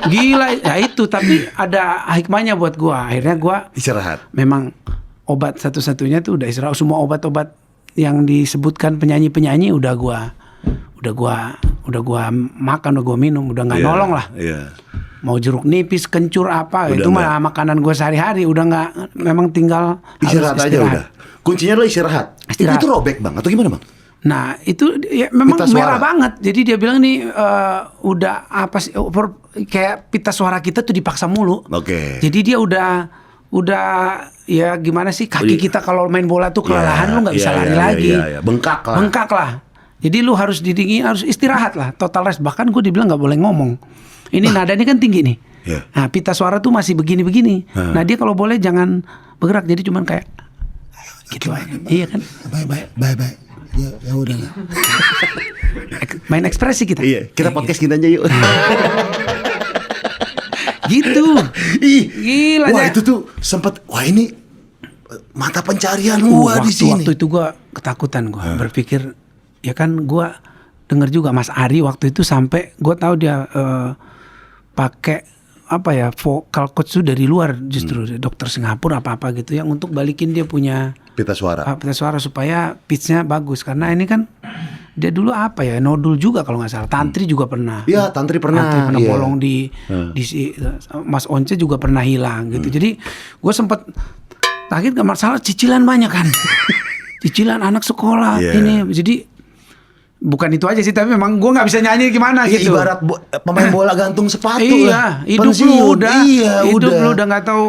Speaker 5: Gila, ya itu. Tapi ada hikmahnya buat gua. Akhirnya gua
Speaker 6: Istirahat.
Speaker 5: memang obat satu-satunya tuh udah istirahat. Semua obat-obat yang disebutkan penyanyi-penyanyi udah gua makan, udah gua minum, udah nggak
Speaker 6: Iya,
Speaker 5: nolong lah.
Speaker 6: Iya.
Speaker 5: Mau jeruk nipis, kencur apa,
Speaker 6: Udah
Speaker 5: itu mah makanan gue sehari-hari. Udah nggak, memang tinggal
Speaker 6: Istirahat
Speaker 5: harus
Speaker 6: aja udah. Kuncinya adalah istirahat.
Speaker 5: Istirahat.
Speaker 6: Itu robek Bang atau gimana Bang?
Speaker 5: Nah itu ya, memang
Speaker 6: Pita suara.
Speaker 5: merah banget. Jadi dia bilang nih udah apa sih, kayak pita suara kita tuh dipaksa mulu.
Speaker 6: Oke.
Speaker 5: Jadi dia udah ya gimana sih, kaki kita kalau main bola tuh kelelahan, lu nggak bisa lari lagi.
Speaker 6: Iya. Bengkak lah.
Speaker 5: Bengkak lah. Jadi lu harus didingin, harus istirahat lah, total rest. Bahkan gue dibilang nggak boleh ngomong. Ini nada ini kan tinggi nih.
Speaker 6: Iya.
Speaker 5: Nah, pita suara tuh masih begini-begini. Nah, dia kalau boleh jangan bergerak, jadi cuman kayak gitu aja. Iya kan?
Speaker 6: Bye. Ya udah lah.
Speaker 5: Main ekspresi kita.
Speaker 6: Iya, kita podcast gini aja yuk.
Speaker 5: Gitu.
Speaker 6: Ih,
Speaker 5: Gila
Speaker 6: wah
Speaker 5: ya.
Speaker 6: itu tuh sempat, wah ini mata pencarian gua di sini.
Speaker 5: Waktu itu gua ketakutan, gua berpikir ya kan gua denger juga Mas Ari waktu itu sampai gua tahu dia pakai apa ya, vocal coach tuh dari luar, justru dokter Singapura apa gitu yang untuk balikin dia punya
Speaker 6: Pita suara.
Speaker 5: pita suara supaya pitch-nya bagus. Karena ini kan dia dulu apa ya, nodul juga kalau nggak salah. Tantri juga pernah.
Speaker 6: Iya, Tantri pernah. Iya.
Speaker 5: bolong di Mas Once juga pernah hilang gitu. Jadi gue sempet takut, gak masalah, cicilan banyak kan. Cicilan anak sekolah
Speaker 6: Iya.
Speaker 5: ini. Jadi bukan itu aja sih, tapi memang gue nggak bisa nyanyi gimana
Speaker 6: Ya,
Speaker 5: gitu.
Speaker 6: ibarat pemain bola gantung sepatu lah.
Speaker 5: Iya, hidup
Speaker 6: Pensiun.
Speaker 5: lu udah,
Speaker 6: Iya,
Speaker 5: hidup
Speaker 6: udah.
Speaker 5: lu udah nggak tahu.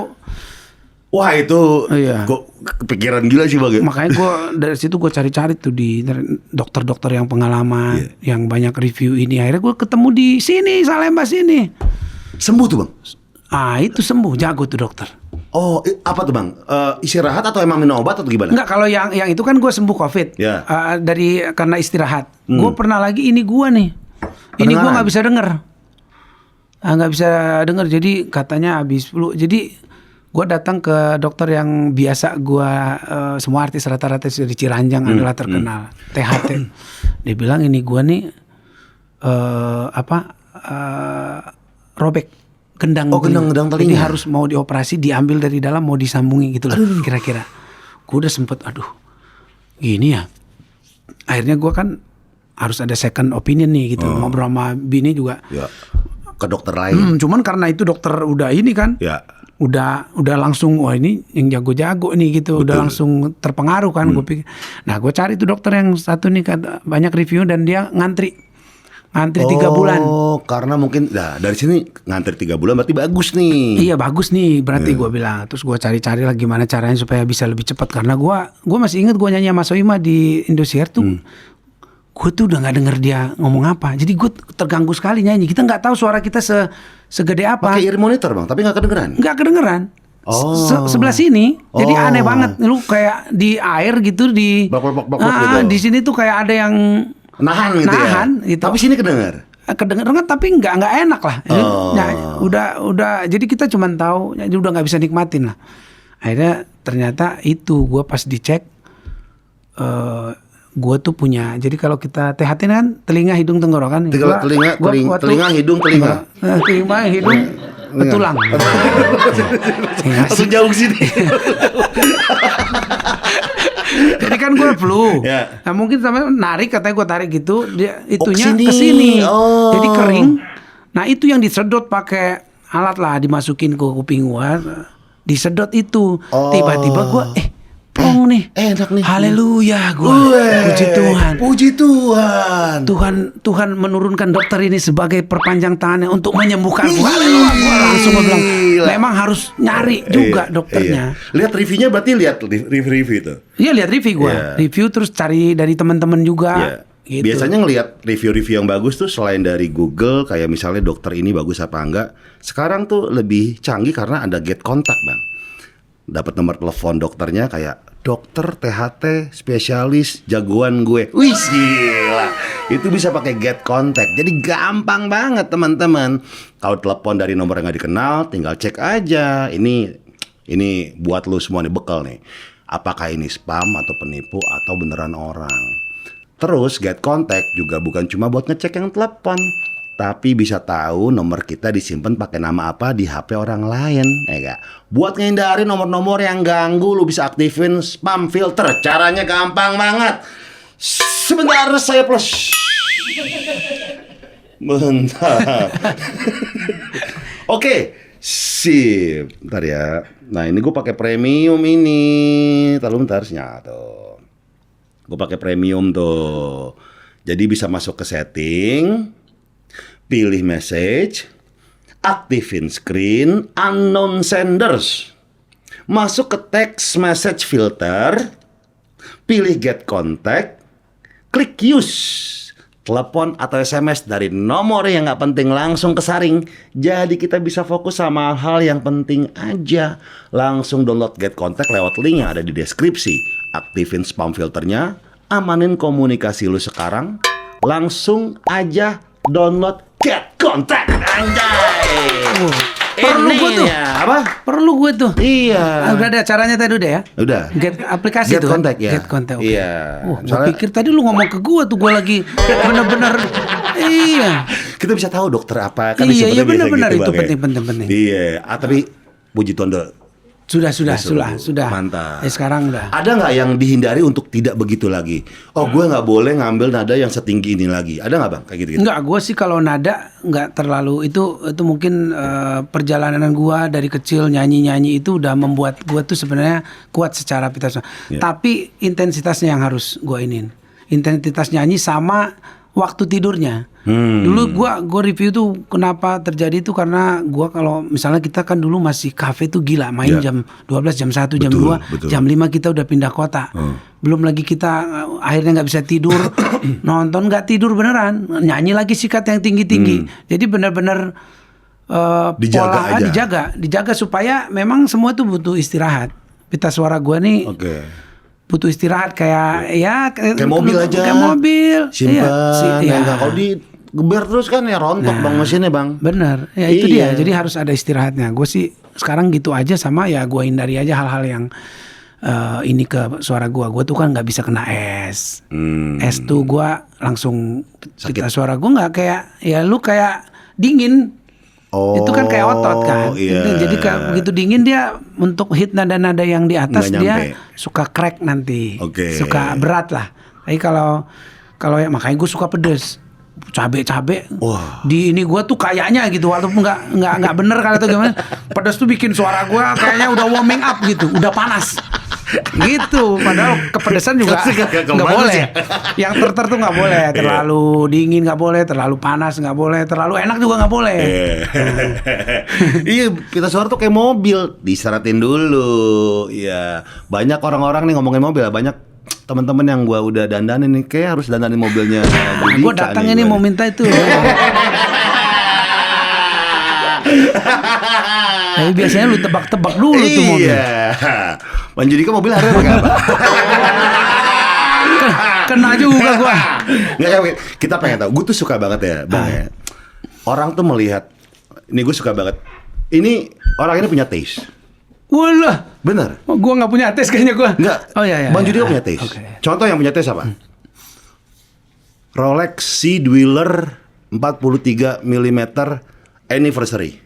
Speaker 6: Wah itu,
Speaker 5: Iya.
Speaker 6: kok kepikiran gila sih Bang.
Speaker 5: Makanya gue dari situ gue cari-cari tuh di dokter-dokter yang pengalaman, yang banyak review ini. Akhirnya gue ketemu di sini, Salemba sini.
Speaker 6: Sembuh tuh Bang.
Speaker 5: Ah itu sembuh, jago tuh dokter.
Speaker 6: Oh, apa tuh Bang? Istirahat atau emang minum obat atau gimana?
Speaker 5: Enggak, kalau yang itu kan gue sembuh COVID.
Speaker 6: Ya.
Speaker 5: Karena istirahat. Gue pernah lagi ini gue nih. Ini gue
Speaker 6: Pendengaran.
Speaker 5: nggak bisa denger. Nggak bisa denger. Jadi katanya habis flu. Jadi gue datang ke dokter yang biasa gue, semua artis rata-rata di Ciranjang adalah terkenal, THT. Dia bilang ini gue nih robek gendang.
Speaker 6: Oh, gendang telinga.
Speaker 5: Jadi harus mau dioperasi, diambil dari dalam, mau disambungi gitu lah kira-kira. Gue udah sempet gini ya. Akhirnya gue kan harus ada second opinion nih gitu. Ngobrol sama bini juga.
Speaker 6: Ya. Ke dokter lain.
Speaker 5: Cuman karena itu dokter udah ini kan.
Speaker 6: Ya.
Speaker 5: Udah langsung, wah ini yang jago-jago nih gitu. Udah langsung terpengaruh kan. Gue pikir. Nah gue cari tuh dokter yang satu nih, banyak review dan dia ngantri 3 bulan.
Speaker 6: Oh, karena mungkin dari sini ngantri 3 bulan berarti bagus nih.
Speaker 5: Iya bagus nih berarti gue bilang. Terus gue cari-cari lah gimana caranya supaya bisa lebih cepat. Karena gue masih ingat gue nyanyi sama Soima di Indosiar tuh. Gue tuh udah gak denger dia ngomong apa. Jadi gue terganggu sekali nyanyi. Kita gak tahu suara kita segede apa.
Speaker 6: Pakai ear monitor Bang, tapi gak kedengeran.
Speaker 5: Gak kedengeran.
Speaker 6: Oh.
Speaker 5: Sebelah sini. Jadi
Speaker 6: Oh.
Speaker 5: aneh banget. Lu kayak di air gitu di
Speaker 6: Bak-bak gitu.
Speaker 5: Di sini tuh kayak ada yang
Speaker 6: Nahan gitu
Speaker 5: Nahan,
Speaker 6: ya.
Speaker 5: gitu.
Speaker 6: Tapi sini kedengar.
Speaker 5: kedengeran tapi nggak enak lah.
Speaker 6: Oh.
Speaker 5: Nah, udah jadi kita cuma tahu, jadi udah nggak bisa nikmatin lah. Akhirnya ternyata itu gue pas dicek, gue tuh punya. Jadi kalau kita THT kan telinga, hidung, tenggorokan.
Speaker 6: Telinga, hidung, telinga.
Speaker 5: Telinga, hidung, tulang.
Speaker 6: Langsung jauh sini.
Speaker 5: Jadi kan gue flu.
Speaker 6: Ya.
Speaker 5: Nah mungkin sama narik, katanya gue tarik gitu, dia itunya
Speaker 6: kesini.
Speaker 5: kesini.
Speaker 6: Oh.
Speaker 5: Jadi kering. Nah itu yang disedot pakai alat lah, dimasukin ke kuping gue, disedot itu.
Speaker 6: Oh.
Speaker 5: Tiba-tiba gue plong nih.
Speaker 6: Enak nih.
Speaker 5: Haleluya gue. Puji Tuhan.
Speaker 6: Puji Tuhan.
Speaker 5: Tuhan menurunkan dokter ini sebagai perpanjang tangannya untuk menyembuhkan gue. Haleluya. Gue langsung bilang, memang harus nyari juga dokternya.
Speaker 6: Iya. Lihat reviewnya, berarti lihat review itu.
Speaker 5: Iya, lihat review gue.
Speaker 6: Iya.
Speaker 5: Review terus cari dari teman-teman juga.
Speaker 6: Iya.
Speaker 5: Gitu.
Speaker 6: Biasanya ngelihat review-review yang bagus tuh selain dari Google, kayak misalnya dokter ini bagus apa enggak, sekarang tuh lebih canggih karena ada get kontak, Bang. Dapat nomor telepon dokternya kayak dokter THT spesialis jagoan gue. Wih, gila. Itu bisa pakai get contact. Jadi gampang banget, teman-teman. Kalau telepon dari nomor yang nggak dikenal, tinggal cek aja. Ini buat lu semua nih, bekal nih. Apakah ini spam atau penipu atau beneran orang? Terus get contact juga bukan cuma buat ngecek yang telepon, tapi bisa tahu nomor kita disimpan pakai nama apa di HP orang lain, ya gak? Buat ngindari nomor-nomor yang ganggu, lu bisa aktifin spam filter. Caranya gampang banget. Sebentar, saya plus. Bentar. Oke, sip. Bentar ya. Nah, ini gue pakai premium ini. Bentar, nyatu. Gue pakai premium tuh. Jadi bisa masuk ke setting, pilih message, aktifin screen, unknown senders. Masuk ke text message filter, pilih get contact, klik use. Telepon atau SMS dari nomor yang gak penting langsung kesaring. Jadi kita bisa fokus sama hal yang penting aja. Langsung download get contact lewat link yang ada di deskripsi. Aktifin spam filternya, amanin komunikasi lu sekarang, langsung aja download get contact. Anjay.
Speaker 5: Perlu gue tuh.
Speaker 6: Apa?
Speaker 5: Perlu gue tuh.
Speaker 6: Iya.
Speaker 5: Udah ada caranya tadi udah ya?
Speaker 6: Udah.
Speaker 5: Get aplikasi
Speaker 6: Get
Speaker 5: tuh
Speaker 6: contact
Speaker 5: kan?
Speaker 6: ya.
Speaker 5: Get contact. Okay.
Speaker 6: Iya.
Speaker 5: Gue pikir tadi lu ngomong ke gue tuh, gue lagi bener-bener. Iya.
Speaker 6: Kita bisa tahu dokter apa kan?
Speaker 5: Iya,
Speaker 6: sebenarnya
Speaker 5: benar-benar
Speaker 6: biasa gitu,
Speaker 5: itu
Speaker 6: Bang, ya.
Speaker 5: penting.
Speaker 6: Iya. Tapi puji Tuhan deh.
Speaker 5: Sudah.
Speaker 6: Mantap.
Speaker 5: Sekarang udah.
Speaker 6: Ada nggak yang dihindari untuk tidak begitu lagi? Oh, gue nggak boleh ngambil nada yang setinggi ini lagi. Ada nggak, Bang? Kayak gitu.
Speaker 5: Enggak, gue sih kalau nada nggak terlalu itu mungkin perjalanan gue dari kecil nyanyi itu udah membuat gue tuh sebenarnya kuat secara pita.
Speaker 6: Yeah.
Speaker 5: Tapi intensitasnya yang harus gue inin. Intensitas nyanyi sama waktu tidurnya. Dulu gue review tuh kenapa terjadi itu karena gue kalau misalnya kita kan dulu masih kafe tuh gila main jam 12, jam 1, jam 2, jam 5 kita udah pindah kota. Belum lagi kita akhirnya nggak bisa tidur, nonton nggak tidur beneran, nyanyi lagi sikat yang tinggi-tinggi. Jadi benar-benar
Speaker 6: dijaga
Speaker 5: pola dijaga supaya memang semua tuh butuh istirahat. Pita suara gue nih. Butuh istirahat kayak
Speaker 6: kayak mobil aja.
Speaker 5: Kayak mobil.
Speaker 6: Simpan. Kalau digeber terus kan ya rontok Bang mesinnya, Bang.
Speaker 5: Bener. Ya itu dia. Jadi harus ada istirahatnya. Gue sih sekarang gitu aja sama ya gue hindari aja hal-hal yang ini ke suara gue. Gue tuh kan nggak bisa kena es. Es tuh gue langsung pita suara gue nggak kayak ya lu kayak dingin.
Speaker 6: Oh,
Speaker 5: itu kan kayak otot kan.
Speaker 6: Iya.
Speaker 5: Jadi begitu dingin dia untuk hit nada-nada yang di atas dia suka crack nanti. Suka berat lah. Tapi kalau ya makanya gue suka pedes. Cabe di ini gue tuh kayaknya gitu walaupun nggak bener kalau itu gimana. Pedes tuh bikin suara gue kayaknya udah warming up gitu, udah panas. Gitu, padahal kepedesan juga nggak boleh. Yang tuh nggak boleh, terlalu dingin nggak boleh, terlalu panas nggak boleh, terlalu enak juga nggak boleh.
Speaker 6: Iya, pita suara tuh kayak mobil, diistirahatin dulu. Iya, banyak orang-orang nih ngomongin mobil, banyak teman-teman yang gua udah dandanin nih, kayak harus dandanin mobilnya.
Speaker 5: Gua datang ini mau minta itu. Tapi biasanya lu tebak-tebak dulu tuh mobil.
Speaker 6: Iya. Bang Judika mobil harga berapa?
Speaker 5: Kena juga gua.
Speaker 6: Nggak, kita pengen tahu. Gue tuh suka banget ya, Bang ya. Orang tuh melihat, ini gue suka banget. Ini orang ini punya taste.
Speaker 5: Walah,
Speaker 6: bener.
Speaker 5: Gua nggak punya taste kayaknya gua.
Speaker 6: Nggak.
Speaker 5: Oh iya.
Speaker 6: Bang Judika punya taste. Contoh yang punya taste apa? Rolex Sea Dweller 43 mm anniversary.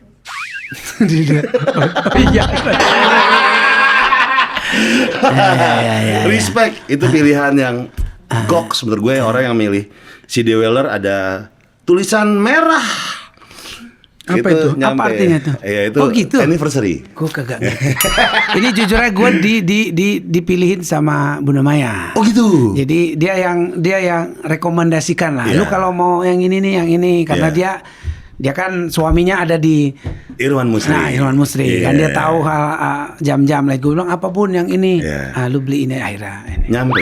Speaker 5: Iya.
Speaker 6: Respect, itu pilihan yang goks menurut gue. Orang yang milih Sea Dweller ada tulisan merah
Speaker 5: Apa itu? Apa artinya tuh?
Speaker 6: Iya itu
Speaker 5: Oh gitu.
Speaker 6: anniversary.
Speaker 5: Gue kagak ngerti. Ini jujur aja gue dipilihin sama Bunda Maya.
Speaker 6: Oh gitu.
Speaker 5: Jadi dia yang rekomendasikan lah.
Speaker 6: Iya.
Speaker 5: Lu kalau mau yang ini nih, yang ini karena dia kan suaminya ada di
Speaker 6: Irwan Musri.
Speaker 5: Nah, Irwan Musri kan dia tahu jam-jam lagi. Gue bilang apapun yang ini, lu beli ini akhirnya. Ini.
Speaker 6: Nyampe.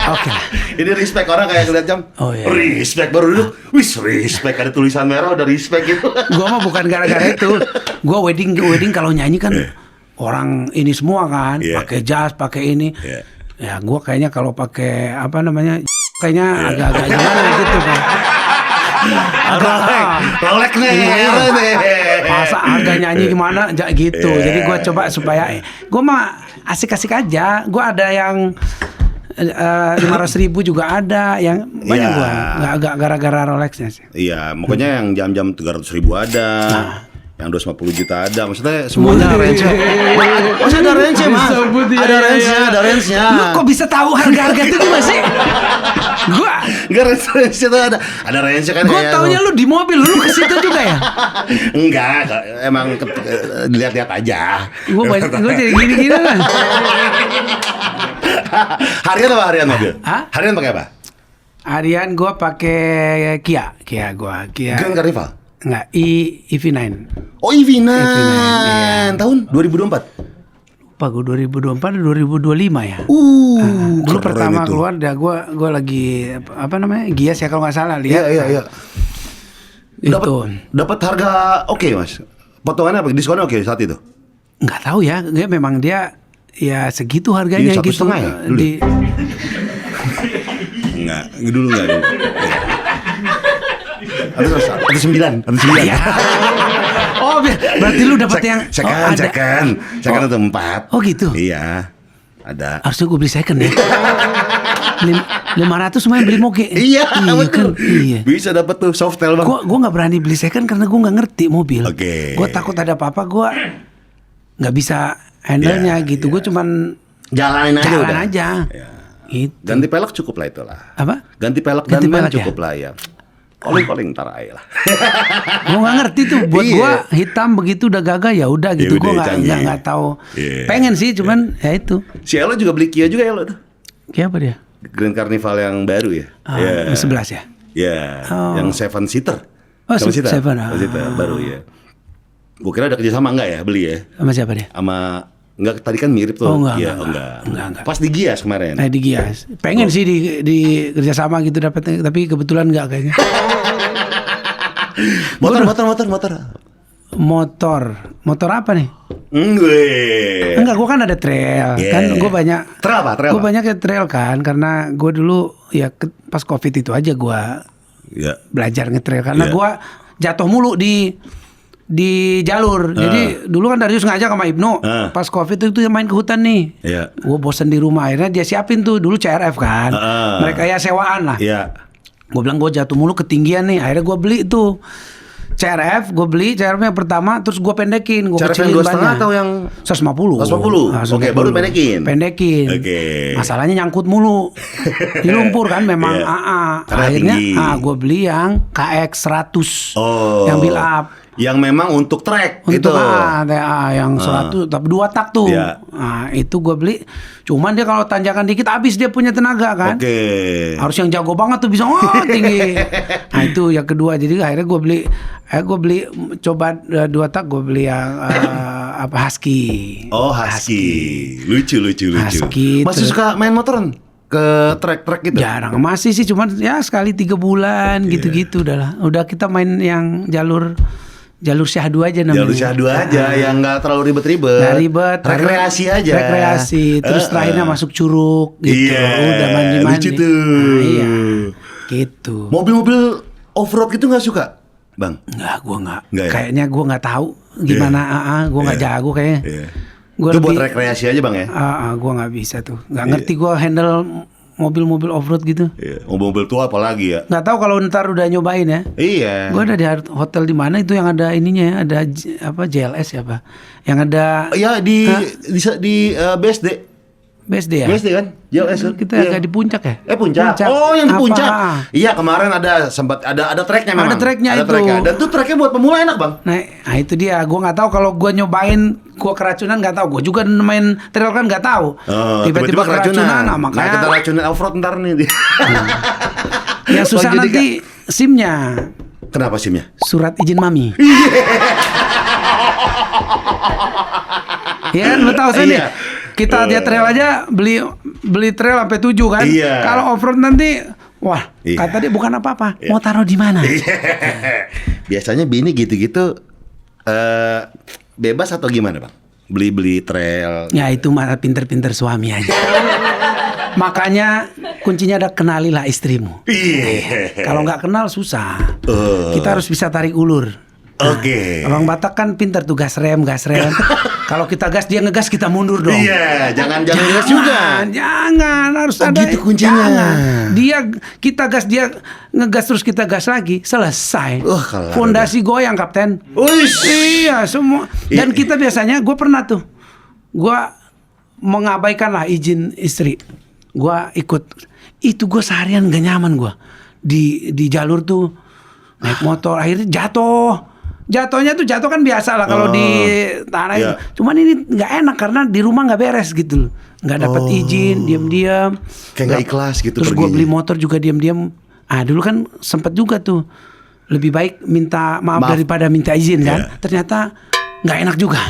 Speaker 5: Oke lah.
Speaker 6: Ini respect orang kayak ngeliat jam.
Speaker 5: Oh, iya.
Speaker 6: Respect baru duduk. Wis respect ada tulisan merah udah respect gitu.
Speaker 5: Gua mah bukan gara-gara itu. Gua wedding kalau nyanyi kan orang ini semua kan, pakai jas, pakai ini. Ya gua kayaknya kalau pakai apa namanya kayaknya agak-agak gimana gitu kan.
Speaker 6: Rolek nih.
Speaker 5: Masa harga nyanyi gimana gitu. Jadi gua coba supaya gua mah asik-asik aja. Gua ada yang 500.000 juga ada yang banyak gua nggak gara-gara Rolexnya sih.
Speaker 6: Iya, makanya yang jam-jam 300.000 ada, yang 250 juta ada. Maksudnya semuanya range. Maksudnya ada range mas? Ada range-nya.
Speaker 5: Lu kok bisa tahu harga-harga itu juga sih? Gua
Speaker 6: nggak range itu ada range kan?
Speaker 5: Gua taunya lu di mobil, lu ke situ juga ya?
Speaker 6: Enggak, emang dilihat-lihat aja.
Speaker 5: Gua jadi gini-gini kan.
Speaker 6: Harian apa harian mobil?
Speaker 5: Hah?
Speaker 6: Harian pakai apa?
Speaker 5: Harian gue pakai Kia
Speaker 6: Grand Carnival?
Speaker 5: Enggak, EV9.
Speaker 6: Oh EV9,
Speaker 5: iya.
Speaker 6: tahun 2024?
Speaker 5: Lupa gue 2024 2025 ya. Dulu pertama itu. Keluar dah gue lagi apa namanya Gias ya kalau nggak salah lihat.
Speaker 6: Iya.
Speaker 5: Itu.
Speaker 6: Dapat harga oke mas? Potongannya apa? Diskonnya oke saat itu?
Speaker 5: Nggak tahu ya, memang dia ya segitu harganya gitu.
Speaker 6: 1,5 ya? Dulu? Enggak, dulu. Ada 9.
Speaker 5: Ya. Oh, berarti lu dapat yang
Speaker 6: second itu 4.
Speaker 5: Oh gitu.
Speaker 6: Iya. Ada.
Speaker 5: Harusnya gue beli second ya. 500 lumayan beli moge.
Speaker 6: Iya betul.
Speaker 5: Kan? Iya.
Speaker 6: Bisa dapat tuh softail bang.
Speaker 5: Gue nggak berani beli second karena gue nggak ngerti mobil.
Speaker 6: Oke.
Speaker 5: Gue takut ada apa-apa gue nggak bisa handle-nya gitu. Gue cuman
Speaker 6: jalanin
Speaker 5: aja.
Speaker 6: Ya.
Speaker 5: Gitu.
Speaker 6: Ganti pelek cukup lah itulah.
Speaker 5: Apa?
Speaker 6: Ganti pelek dan ban cukup lah ya. Calling ntar aja lah.
Speaker 5: Gue nggak ngerti tuh. Buat gue hitam begitu udah gagah ya udah gitu. Gue nggak tahu. Pengen sih cuman ya itu.
Speaker 6: Si Elo juga beli Kia juga Elo tuh.
Speaker 5: Kia apa dia?
Speaker 6: Grand Carnival yang baru ya.
Speaker 5: Yang 11 ya.
Speaker 6: Ya. Yang 7 seater.
Speaker 5: Oh 7
Speaker 6: seater baru ya. Gue kira ada kerjasama enggak ya beli ya?
Speaker 5: Sama siapa dia?
Speaker 6: Sama enggak tadi kan mirip tuh.
Speaker 5: Oh enggak,
Speaker 6: ya, enggak. Pas di Gias kemarin.
Speaker 5: Di Gias. Pengen sih di kerjasama gitu dapat, tapi kebetulan enggak kayaknya. Motor apa nih? Enggak, gue kan ada trail. Kan gue banyak.
Speaker 6: Trail apa?
Speaker 5: Gue banyak ya trail kan, karena gue dulu ya pas COVID itu aja gue belajar ngetrail karena gue jatuh mulu di jalur. Jadi dulu kan Darius ngajak sama Ibnu. Pas COVID itu main ke hutan nih. Gue bosen di rumah. Akhirnya dia siapin tuh dulu CRF kan. Mereka ya sewaan lah. Gue bilang gue jatuh mulu ketinggian nih. Akhirnya gue beli tuh CRF. Gue beli CRF yang pertama. Terus gue pendekin. Gue kecilin bannya.
Speaker 6: atau yang
Speaker 5: 150.
Speaker 6: 150. Oke, baru pendekin.
Speaker 5: Oke. Masalahnya nyangkut mulu di lumpur kan memang. Akhirnya gue beli yang KX 100. Yang build up.
Speaker 6: Yang memang untuk track
Speaker 5: untuk
Speaker 6: itu.
Speaker 5: Yang 100 tapi 2 tak tuh. Nah, itu gue beli. Cuman dia kalau tanjakan dikit habis dia punya tenaga kan. Harus yang jago banget tuh bisa tinggi. Nah, itu yang kedua. Jadi akhirnya gue beli coba 2 tak gue beli yang Husky.
Speaker 6: Oh, Husky. Lucu.
Speaker 5: Husky.
Speaker 6: Masih suka main motoran? Ke track gitu?
Speaker 5: Jarang, masih sih cuman ya sekali 3 bulan gitu-gitu udah kita main yang jalur syahdu aja namanya.
Speaker 6: Jalur syahdu aja yang nggak terlalu ribet-ribet.
Speaker 5: Nggak ribet.
Speaker 6: Rekreasi aja.
Speaker 5: Terus terakhirnya masuk curug gitu. Udah mandi-mandi.
Speaker 6: Lucu tuh.
Speaker 5: Iya. Gitu.
Speaker 6: Mobil-mobil off-road gitu nggak suka, Bang?
Speaker 5: Nggak, gue nggak.
Speaker 6: Ya?
Speaker 5: Kayaknya gue nggak tahu gimana. Gue nggak jago kayaknya.
Speaker 6: Gua itu buat rekreasi aja Bang ya?
Speaker 5: Gue nggak bisa tuh. Nggak ngerti gue handle mobil-mobil off-road gitu.
Speaker 6: Mobil tua apalagi ya?
Speaker 5: Nggak tahu kalau ntar udah nyobain ya.
Speaker 6: Iya.
Speaker 5: Gue ada di hotel di mana itu yang ada ininya ya, ada JLS ya apa? Yang ada.
Speaker 6: Iya di BSD.
Speaker 5: BSD ya?
Speaker 6: BSD kan? JLS kan?
Speaker 5: Kita
Speaker 6: Iya.
Speaker 5: agak di puncak ya?
Speaker 6: Puncak. Oh, yang di
Speaker 5: Apa?
Speaker 6: puncak. Iya, kemarin ada sempat ada tracknya memang.
Speaker 5: Ada tracknya itu.
Speaker 6: Tracknya. Dan tuh tracknya buat pemula enak, Bang.
Speaker 5: Nah itu dia, gue nggak tahu kalau gue nyobain gue keracunan nggak tahu. Gue juga main trail kan nggak tahu. Tiba-tiba keracunan,
Speaker 6: Nah,
Speaker 5: makanya
Speaker 6: kita racunin off-road ntar nih.
Speaker 5: yang susah
Speaker 6: Jadi
Speaker 5: nanti SIM-nya,
Speaker 6: Kenapa SIM-nya?
Speaker 5: surat izin mami. Iya kan, lo tahu sih nih.
Speaker 6: Iya.
Speaker 5: Kita dia trail aja beli trail sampai 7 kan.
Speaker 6: Iya.
Speaker 5: Kalau off-road nanti, wah
Speaker 6: Iya.
Speaker 5: kata dia bukan apa-apa. Mau taruh di mana?
Speaker 6: Biasanya bini gitu-gitu bebas atau gimana, Bang? Beli trail.
Speaker 5: Ya itu mah pinter-pinter suami aja. Makanya kuncinya ada, kenalilah istrimu.
Speaker 6: Iya.
Speaker 5: Kalau nggak kenal susah. Kita harus bisa tarik ulur.
Speaker 6: Oke.
Speaker 5: Orang Batak kan pinter tuh gas rem. Kalau kita gas dia ngegas, kita mundur dong.
Speaker 6: Iya, jangan gas juga.
Speaker 5: Jangan, harus ada
Speaker 6: gitu kuncinya.
Speaker 5: Jangan. Kita gas, dia ngegas terus kita gas lagi, selesai.
Speaker 6: Kalau
Speaker 5: Fondasi goyang, Kapten.
Speaker 6: Uish.
Speaker 5: Iya, semua. Dan kita biasanya, gue pernah tuh, gue mengabaikan lah izin istri. Gue ikut, itu gue seharian gak nyaman gue di jalur tuh naik motor, akhirnya jatuhnya tuh jatuh kan biasa lah kalau di tanah itu. Cuman ini nggak enak karena di rumah nggak beres gitu loh, nggak dapat izin, diam-diam.
Speaker 6: Kayak nggak ikhlas gitu.
Speaker 5: Terus gue beli motor juga diam-diam. Dulu kan sempet juga tuh lebih baik minta maaf daripada minta izin kan. Ternyata nggak enak juga.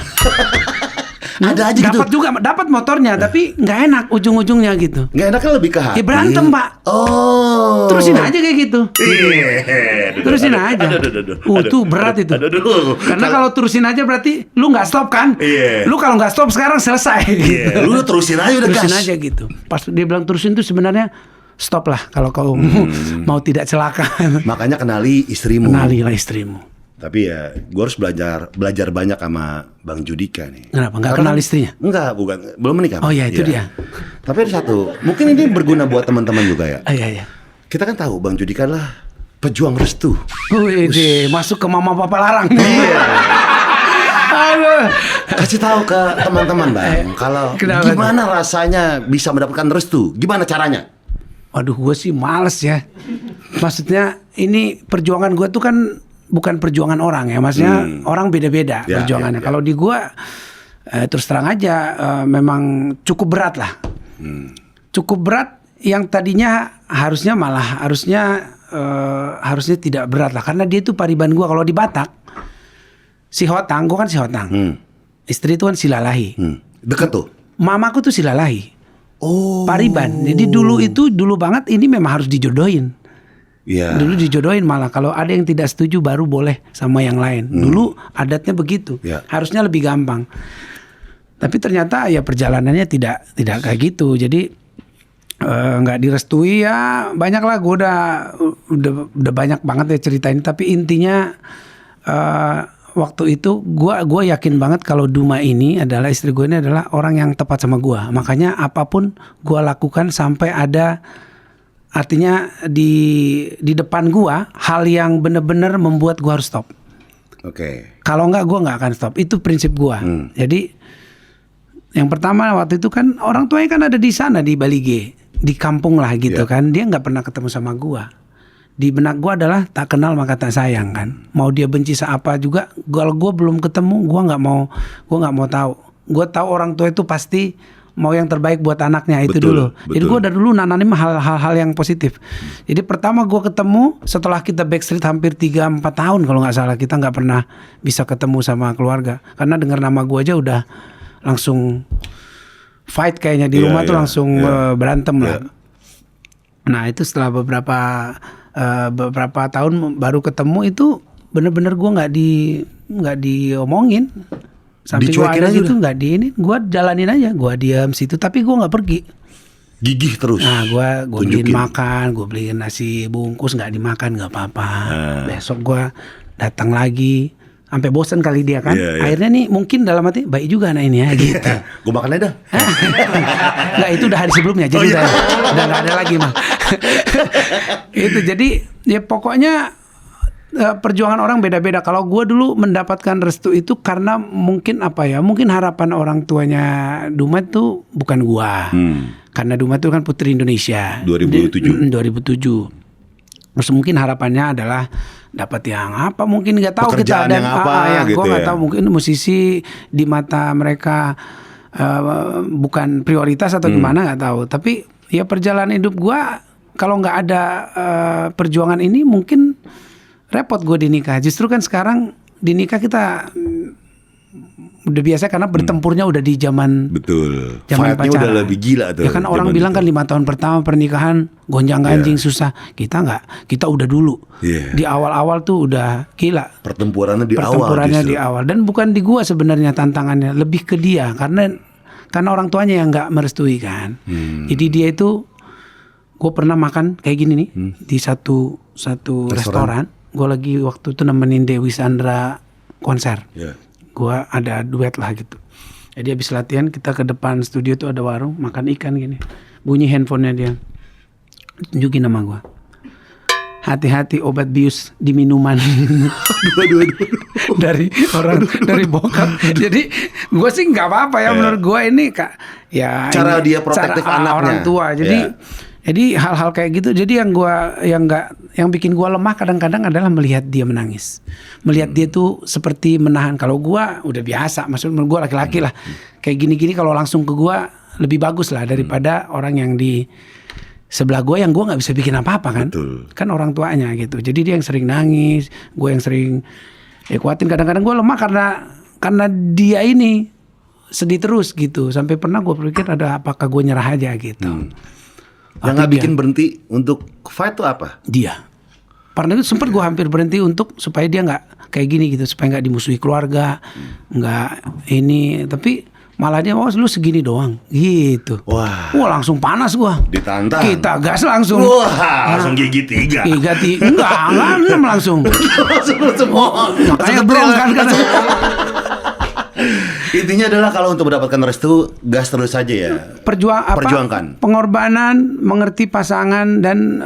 Speaker 6: Ada aja
Speaker 5: dapat
Speaker 6: gitu.
Speaker 5: Dapat motornya tapi nggak enak ujung-ujungnya gitu.
Speaker 6: Nggak enak kan lebih ke hati.
Speaker 5: Ya berantem, Pak. Terusin aja kayak gitu. Terusin aja. Tuh berat itu. Karena kalau terusin aja berarti lu nggak stop kan? Lu kalau nggak stop sekarang selesai.
Speaker 6: Lu terusin aja udah
Speaker 5: terusin
Speaker 6: gas.
Speaker 5: aja gitu. Pas dia bilang terusin tuh sebenarnya stop lah kalau kau mau tidak celaka.
Speaker 6: Makanya kenali istrimu.
Speaker 5: Kenalilah istrimu.
Speaker 6: Tapi ya gue harus belajar banyak sama Bang Judika nih.
Speaker 5: Kenapa? Nggak kenal istrinya?
Speaker 6: Enggak, bukan. Belum menikah.
Speaker 5: Oh iya, itu dia.
Speaker 6: Tapi ada satu, mungkin ini berguna buat teman-teman juga ya.
Speaker 5: Iya.
Speaker 6: Kita kan tahu Bang Judika adalah pejuang restu.
Speaker 5: Wih, masuk ke mama papa larang.
Speaker 6: Iya. Kasih tahu ke teman-teman, Bang, kalau gimana rasanya bisa mendapatkan restu, gimana caranya?
Speaker 5: Waduh, gue sih males ya. Maksudnya ini perjuangan gue tuh kan bukan perjuangan orang ya, maksudnya orang beda-beda perjuangannya. Kalau di gue terus terang aja memang cukup berat lah. Cukup berat yang tadinya harusnya tidak berat lah, karena dia itu pariban gue. Kalau di Batak Sihotang, gue kan Sihotang. Istri itu kan Silalahi.
Speaker 6: Deket tuh.
Speaker 5: Mamaku tuh Silalahi. Pariban. Jadi dulu banget ini memang harus dijodohin. Dulu dijodohin, malah kalau ada yang tidak setuju baru boleh sama yang lain. Dulu adatnya begitu. Harusnya lebih gampang. Tapi ternyata ya perjalanannya tidak kayak gitu. Jadi nggak direstui ya, banyak lah. Gue udah banyak banget ya cerita ini. Tapi intinya waktu itu gue yakin banget kalau Duma ini adalah, istri gue ini adalah orang yang tepat sama gue. Makanya apapun gue lakukan sampai ada, artinya di depan gua hal yang benar-benar membuat gua harus stop. Kalau enggak gua nggak akan stop. Itu prinsip gua. Jadi yang pertama waktu itu kan orang tuanya kan ada di sana di Bali G, di kampung lah gitu kan. Dia nggak pernah ketemu sama gua. Di benak gua adalah tak kenal maka tak sayang kan. Mau dia benci apa juga, kalau gua belum ketemu gua nggak mau tahu. Gua tahu orang tua itu pasti mau yang terbaik buat anaknya, itu dulu. Jadi gue dari dulu nananim hal-hal yang positif. Jadi pertama gue ketemu setelah kita backstreet hampir 3-4 tahun kalau nggak salah, kita nggak pernah bisa ketemu sama keluarga karena dengar nama gue aja udah langsung fight kayaknya di rumah tuh langsung berantem lah. Nah itu setelah beberapa tahun baru ketemu, itu bener-bener gue nggak diomongin. Sampai gue ada gitu nggak di ini, gue jalanin aja, gue diam situ, tapi gue nggak pergi.
Speaker 6: Gigih terus.
Speaker 5: Nah gue beliin makan, gue beliin nasi bungkus, nggak dimakan nggak apa-apa. Besok gue datang lagi, sampai bosan kali dia kan. Akhirnya nih mungkin dalam hati baik juga anak ini ya gitu.
Speaker 6: Gue makan aja dah.
Speaker 5: Nggak, itu udah hari sebelumnya, jadi udah nggak ada lagi mah. Itu jadi ya pokoknya perjuangan orang beda-beda. Kalau gue dulu mendapatkan restu itu karena mungkin mungkin harapan orang tuanya Duma itu bukan gua. Karena Duma itu kan putri Indonesia
Speaker 6: 2007.
Speaker 5: 2007. Terus mungkin harapannya adalah dapat yang apa, mungkin nggak tahu
Speaker 6: Pekerjaan
Speaker 5: kita
Speaker 6: yang apa gitu
Speaker 5: gue nggak
Speaker 6: ya.
Speaker 5: tahu, mungkin musisi di mata mereka bukan prioritas atau gimana, nggak tahu. Tapi ya perjalanan hidup gue kalau nggak ada perjuangan ini mungkin repot gue di nikah. Justru kan sekarang di nikah kita udah biasa karena bertempurnya udah di zaman
Speaker 6: Betul.
Speaker 5: zaman
Speaker 6: Fight-nya
Speaker 5: pacaran.
Speaker 6: udah lebih gila tuh.
Speaker 5: Ya kan orang
Speaker 6: zaman
Speaker 5: bilang
Speaker 6: itu.
Speaker 5: kan 5 tahun pertama pernikahan gonjang-ganjing susah. Kita nggak, kita udah dulu.
Speaker 6: Iya.
Speaker 5: Di awal-awal tuh udah gila.
Speaker 6: Pertempurannya di
Speaker 5: Pertempurannya
Speaker 6: awal
Speaker 5: di awal, dan bukan di gua sebenarnya tantangannya, lebih ke dia karena orang tuanya yang nggak merestui kan. Jadi dia itu, gue pernah makan kayak gini nih di satu restoran. Gue lagi waktu itu nemenin Dewi Sandra konser.
Speaker 6: Iya.
Speaker 5: Gue ada duet lah gitu. Jadi habis latihan kita ke depan studio tuh ada warung makan ikan gini. Bunyi handphonenya dia. Tunjukin nama gue. Hati-hati obat bius di minuman. dari bokap. Jadi gue sih nggak apa-apa ya, menurut gue ini kak. Ya
Speaker 6: Cara
Speaker 5: ini
Speaker 6: dia protektif anaknya.
Speaker 5: orang tua. Jadi
Speaker 6: Ya.
Speaker 5: Jadi hal-hal kayak gitu. Jadi yang bikin gua lemah kadang-kadang adalah melihat dia menangis. Melihat dia tuh seperti menahan. Kalau gua udah biasa, maksudnya gua laki-laki lah. Kayak gini-gini kalau langsung ke gua lebih bagus lah daripada orang yang di sebelah gua yang gua nggak bisa bikin apa-apa kan.
Speaker 6: Betul.
Speaker 5: Kan orang tuanya gitu. Jadi dia yang sering nangis, gua yang sering kuatin. Kadang-kadang gua lemah karena dia ini sedih terus gitu. Sampai pernah gua pikir ada apakah gua nyerah aja gitu.
Speaker 6: Yang nggak bikin berhenti untuk fight tuh apa?
Speaker 5: Dia. Karena itu sempat gue hampir berhenti untuk supaya dia nggak kayak gini gitu, supaya nggak dimusuhi keluarga, nggak ini. Tapi malah dia mau lu segini doang, gitu.
Speaker 6: Wah.
Speaker 5: Langsung panas gue.
Speaker 6: Ditantang.
Speaker 5: Kita gas langsung.
Speaker 6: Wah, langsung gigi 3.
Speaker 5: Enggak langsung. Makanya belum kan.
Speaker 6: Intinya adalah kalau untuk mendapatkan restu, gas terus saja ya. Perjuangkan.
Speaker 5: Pengorbanan, mengerti pasangan, dan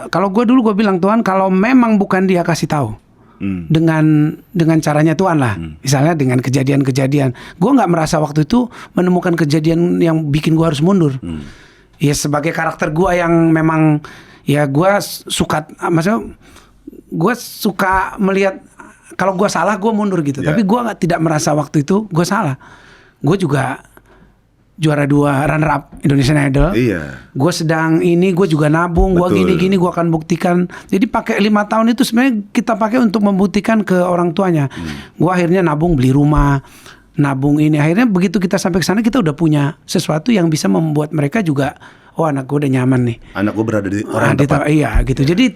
Speaker 5: kalau gue dulu gue bilang, Tuhan kalau memang bukan dia kasih tahu, dengan caranya Tuhan lah, misalnya dengan kejadian-kejadian, gue nggak merasa waktu itu menemukan kejadian yang bikin gue harus mundur. Ya sebagai karakter gue yang memang ya gue suka, maksudnya gue suka melihat kalau gue salah gue mundur gitu. Tapi gue tidak merasa waktu itu gue salah. Gue juga juara 2 runner up Indonesian Idol.
Speaker 6: Iya.
Speaker 5: Gue sedang ini, gue juga nabung, gue gini-gini, gue akan buktikan. Jadi pakai 5 tahun itu sebenarnya kita pakai untuk membuktikan ke orang tuanya. Gue akhirnya nabung beli rumah, nabung ini. Akhirnya begitu kita sampai ke sana kita udah punya sesuatu yang bisa membuat mereka juga, oh anak gue udah nyaman nih.
Speaker 6: Anak gue berada di orang tepat.
Speaker 5: Iya gitu. Jadi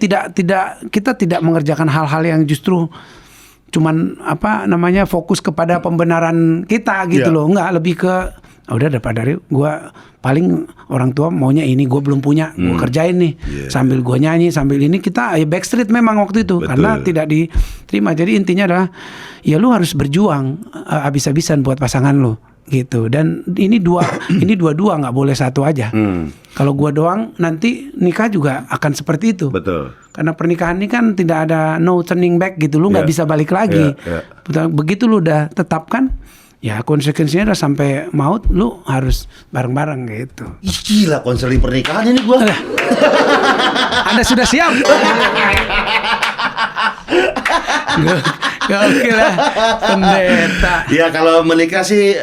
Speaker 5: kita tidak mengerjakan hal-hal yang justru cuman fokus kepada pembenaran kita gitu loh. Enggak, lebih ke udah daripada gue paling orang tua maunya ini, gue belum punya, gue kerjain nih sambil gue nyanyi sambil ini. Kita backstreet memang waktu itu. Betul. Karena tidak diterima. Jadi intinya adalah ya lu harus berjuang habis-habisan buat pasangan lu gitu. Dan ini dua-dua nggak boleh satu aja. Kalau gue doang nanti nikah juga akan seperti itu.
Speaker 6: Betul.
Speaker 5: Karena pernikahan ini kan tidak ada no turning back gitu, lu nggak bisa balik lagi. Begitu lu udah tetapkan, ya konsekuensinya udah sampai maut, lu harus bareng-bareng gitu.
Speaker 6: Ih, gila konseling pernikahan ini gue.
Speaker 5: Anda sudah siap? Gokil lah, pendeta.
Speaker 6: Ya kalau menikah sih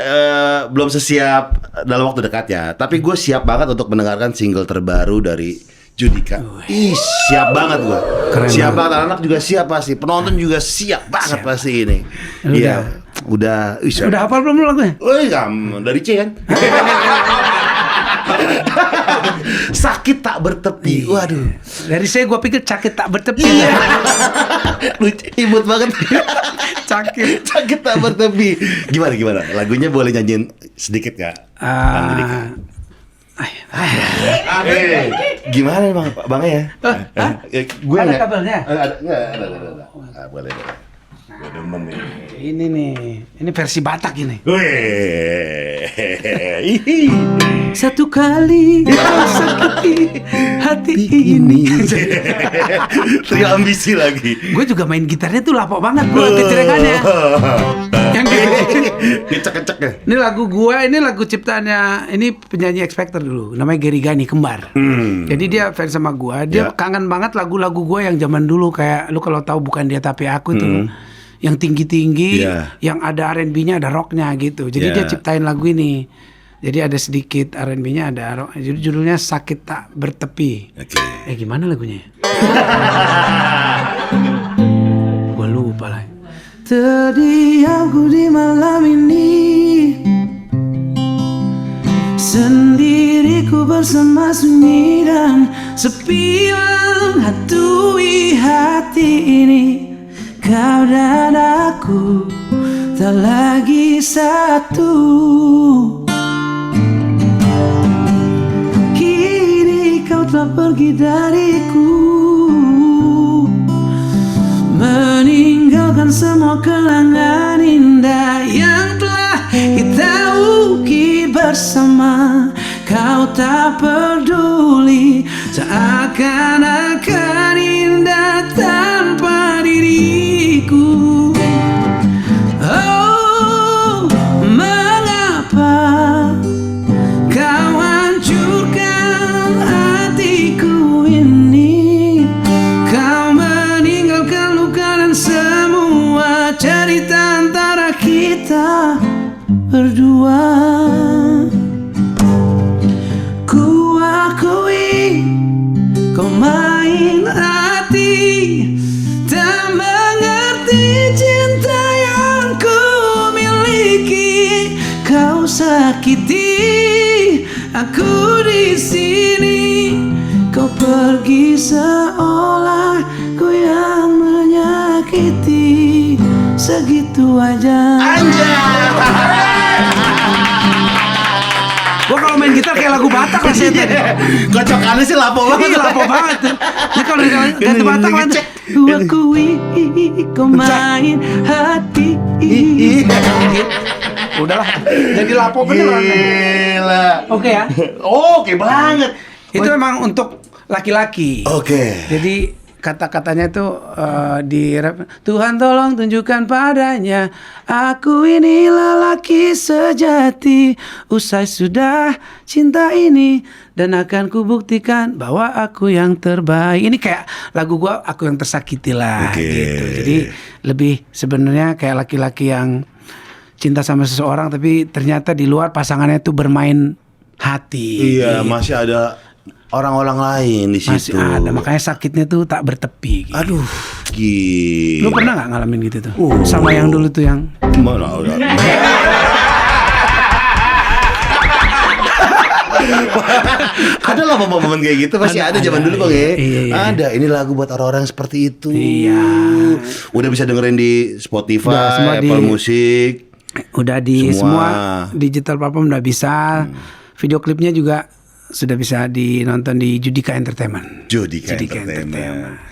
Speaker 6: belum sesiap dalam waktu dekat ya. Tapi gue siap banget untuk mendengarkan single terbaru dari Judika. Ih, siap banget gue. Siap banget, anak juga siap pasti. Penonton juga siap banget pasti ini. Iya, udah
Speaker 5: hafal belum lagunya?
Speaker 6: Woi, dari C kan? Sakit tak bertepi. Waduh.
Speaker 5: Dari saya gue pikir sakit tak bertepi.
Speaker 6: Iya. Imut banget. Sakit tak bertepi. Gimana? Lagunya boleh nyanyiin sedikit gak? Gimana bang ya?
Speaker 5: Gue ada kabelnya.
Speaker 6: Ada. Boleh. Gue demen nih.
Speaker 5: Ini nih, ini versi Batak ini. Satu kali kau sakiti hati ini.
Speaker 6: Trio ambisi lagi.
Speaker 5: Gue juga main gitarnya tuh lapok banget gue kecerengannya. Yang
Speaker 6: Kecek-kecek ya.
Speaker 5: ini lagu gue, ini lagu ciptaannya, ini penyanyi X Factor dulu, namanya Gary Gani, kembar. Jadi dia fans sama gue, dia kangen banget lagu-lagu gue yang zaman dulu kayak lu kalau tahu Bukan Dia Tapi Aku tuh, yang tinggi-tinggi, yang ada R&B-nya, ada rocknya gitu. Jadi dia ciptain lagu ini. Jadi ada sedikit R&B-nya, ada rock. Jadi judulnya Sakit Tak Bertepi. Gimana lagunya? Gue lupa lah. Terdiamku di malam ini, sendiriku bersama sunyi dan sepi menghantui hati ini. Kau dan aku tak lagi satu. Kini kau telah pergi dariku, meninggalkan semua kenangan indah yang telah kita ukir bersama. Kau tak peduli, seakan-akan indah tanpa diriku. Oh, mengapa kau hancurkan hatiku ini? Kau meninggalkan luka dan semua cerita antara kita berdua. Ku akui kau main hati, tak mengerti cinta yang ku miliki. Kau sakiti aku di sini, kau pergi seolah ku yang menyakiti. Segitu aja. Gua kalau main gitar kayak lagu Batak lah sih.
Speaker 6: Kocokannya sih lapo banget.
Speaker 5: Iya, lapo banget tuh. Ini kalau ganti Batak lah. Ku akui kau main hati. Udahlah, jadi lapo beneran.
Speaker 6: Gila.
Speaker 5: Oke ya.
Speaker 6: Oke banget.
Speaker 5: Itu memang untuk laki-laki.
Speaker 6: Oke.
Speaker 5: Jadi kata-katanya tuh di rap, Tuhan tolong tunjukkan padanya, aku ini lelaki sejati, usai sudah cinta ini, dan akan kubuktikan bahwa aku yang terbaik. Ini kayak lagu gua, aku yang tersakiti lah gitu. Jadi lebih sebenarnya kayak laki-laki yang cinta sama seseorang tapi ternyata di luar pasangannya tuh bermain hati.
Speaker 6: Iya,
Speaker 5: gitu.
Speaker 6: masih ada orang-orang lain di situ.
Speaker 5: Masih ada, makanya sakitnya tuh tak bertepi gitu.
Speaker 6: Aduh, gila.
Speaker 5: Lu pernah gak ngalamin gitu tuh? Sama yang dulu tuh yang
Speaker 6: Mana udah. Ada lah momen-momen kayak gitu, masih ada zaman dulu Bang ya.
Speaker 5: Iya.
Speaker 6: Ada, ini lagu buat orang-orang seperti itu.
Speaker 5: Iya.
Speaker 6: Udah bisa dengerin di Spotify,
Speaker 5: Udah, semua
Speaker 6: Apple Music.
Speaker 5: udah di semua
Speaker 6: Semua.
Speaker 5: digital platform udah bisa. Video klipnya juga sudah bisa dinonton di Judika Entertainment.
Speaker 6: Judika Entertainment.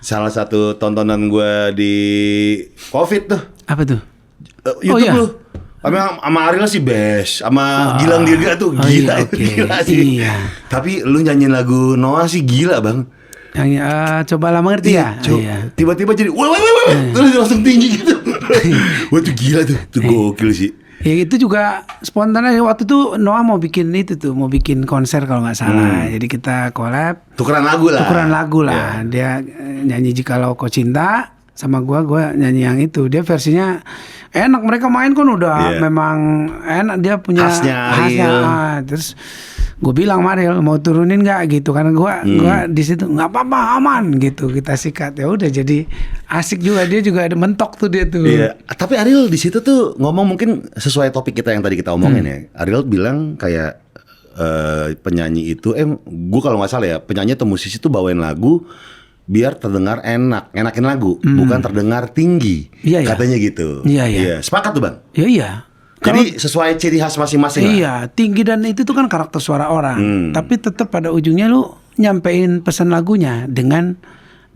Speaker 6: Salah satu tontonan gue di COVID tuh.
Speaker 5: Apa tuh?
Speaker 6: YouTube
Speaker 5: iya.
Speaker 6: lu. Sama Ariel sih best, sama Gilang Dirga tuh gila,
Speaker 5: iya, oke.
Speaker 6: gila sih.
Speaker 5: Iya.
Speaker 6: Tapi lu nyanyiin lagu Noah sih gila Bang.
Speaker 5: Yang cobalah mengerti ya. Iya.
Speaker 6: Tiba-tiba jadi wah terus langsung tinggi gitu. Wah tuh gila tuh gokil sih.
Speaker 5: Ya itu juga spontan aja. Waktu itu Noah mau bikin itu tuh, mau bikin konser kalau nggak salah. Jadi kita collab.
Speaker 6: Tukeran lagu lah.
Speaker 5: Dia nyanyi Jikalau Kau Cinta sama gua nyanyi yang itu. Dia versinya enak, mereka main kan udah memang enak, dia punya khasnya. Terus gue bilang Mariel mau turunin nggak gitu, karena gua di situ nggak apa-apa aman gitu, kita sikat. Ya udah jadi asik juga, dia juga ada mentok tuh dia tuh.
Speaker 6: Iya. Tapi Ariel di situ tuh ngomong mungkin sesuai topik kita yang tadi kita omongin ya. Ariel bilang kayak penyanyi itu, gue kalau nggak salah ya, penyanyi atau musisi tuh bawain lagu biar terdengar enakin lagu, bukan terdengar tinggi.
Speaker 5: Iya,
Speaker 6: katanya gitu.
Speaker 5: Iya.
Speaker 6: Sepakat tuh Bang?
Speaker 5: Iya.
Speaker 6: Jadi sesuai ciri khas masing-masing lah.
Speaker 5: Iya, tinggi dan itu tuh kan karakter suara orang. Tapi tetap pada ujungnya lu nyampein pesan lagunya dengan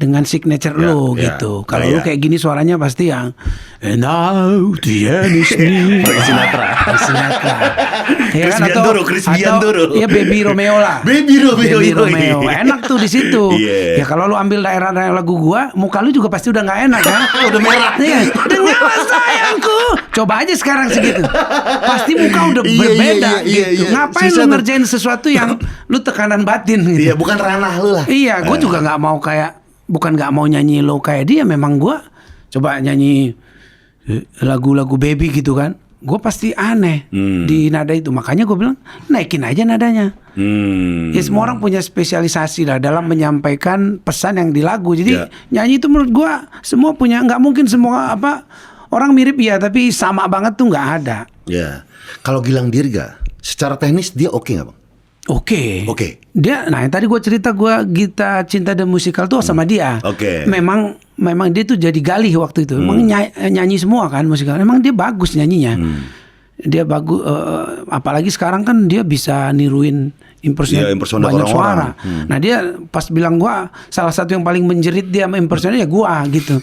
Speaker 5: dengan signature lo gitu. Kalau lu kayak gini suaranya pasti yang and now the end is near. Sinatra. Ya kan,
Speaker 6: Chris Biandoro.
Speaker 5: Ya Baby Romeo lah.
Speaker 6: Baby Romeo.
Speaker 5: Enak tuh di situ. Ya kalau lu ambil daerah-daerah lagu gua, muka lu juga pasti udah nggak enak kan?
Speaker 6: Udah merah.
Speaker 5: Iya. Dengar sayangku. Coba aja sekarang segitu. Pasti muka udah berbeda gitu. Ngapain lu ngerjain sesuatu yang lu tekanan batin gitu.
Speaker 6: Iya, bukan ranah lu lah.
Speaker 5: Iya, gue juga nggak mau bukan nggak mau nyanyi low kayak dia. Memang gue coba nyanyi lagu-lagu baby gitu kan, gue pasti aneh di nada itu. Makanya gue bilang naikin aja nadanya. Ya semua orang punya spesialisasi lah dalam menyampaikan pesan yang di lagu. Jadi nyanyi itu menurut gue semua punya, nggak mungkin semua orang mirip ya, tapi sama banget tuh nggak ada.
Speaker 6: Ya, kalau Gilang Dirga secara teknis dia oke nggak bang?
Speaker 5: Oke. Dia, nah yang tadi gue cerita Gita Cinta dan Musikal tuh sama dia. Memang dia tuh jadi galih waktu itu. Memang nyanyi semua kan musikal. Memang dia bagus nyanyinya. Dia bagus. Apalagi sekarang kan dia bisa niruin impersonate banyak suara. Nah dia pas bilang gue salah satu yang paling menjerit dia impersonate ya gue gitu.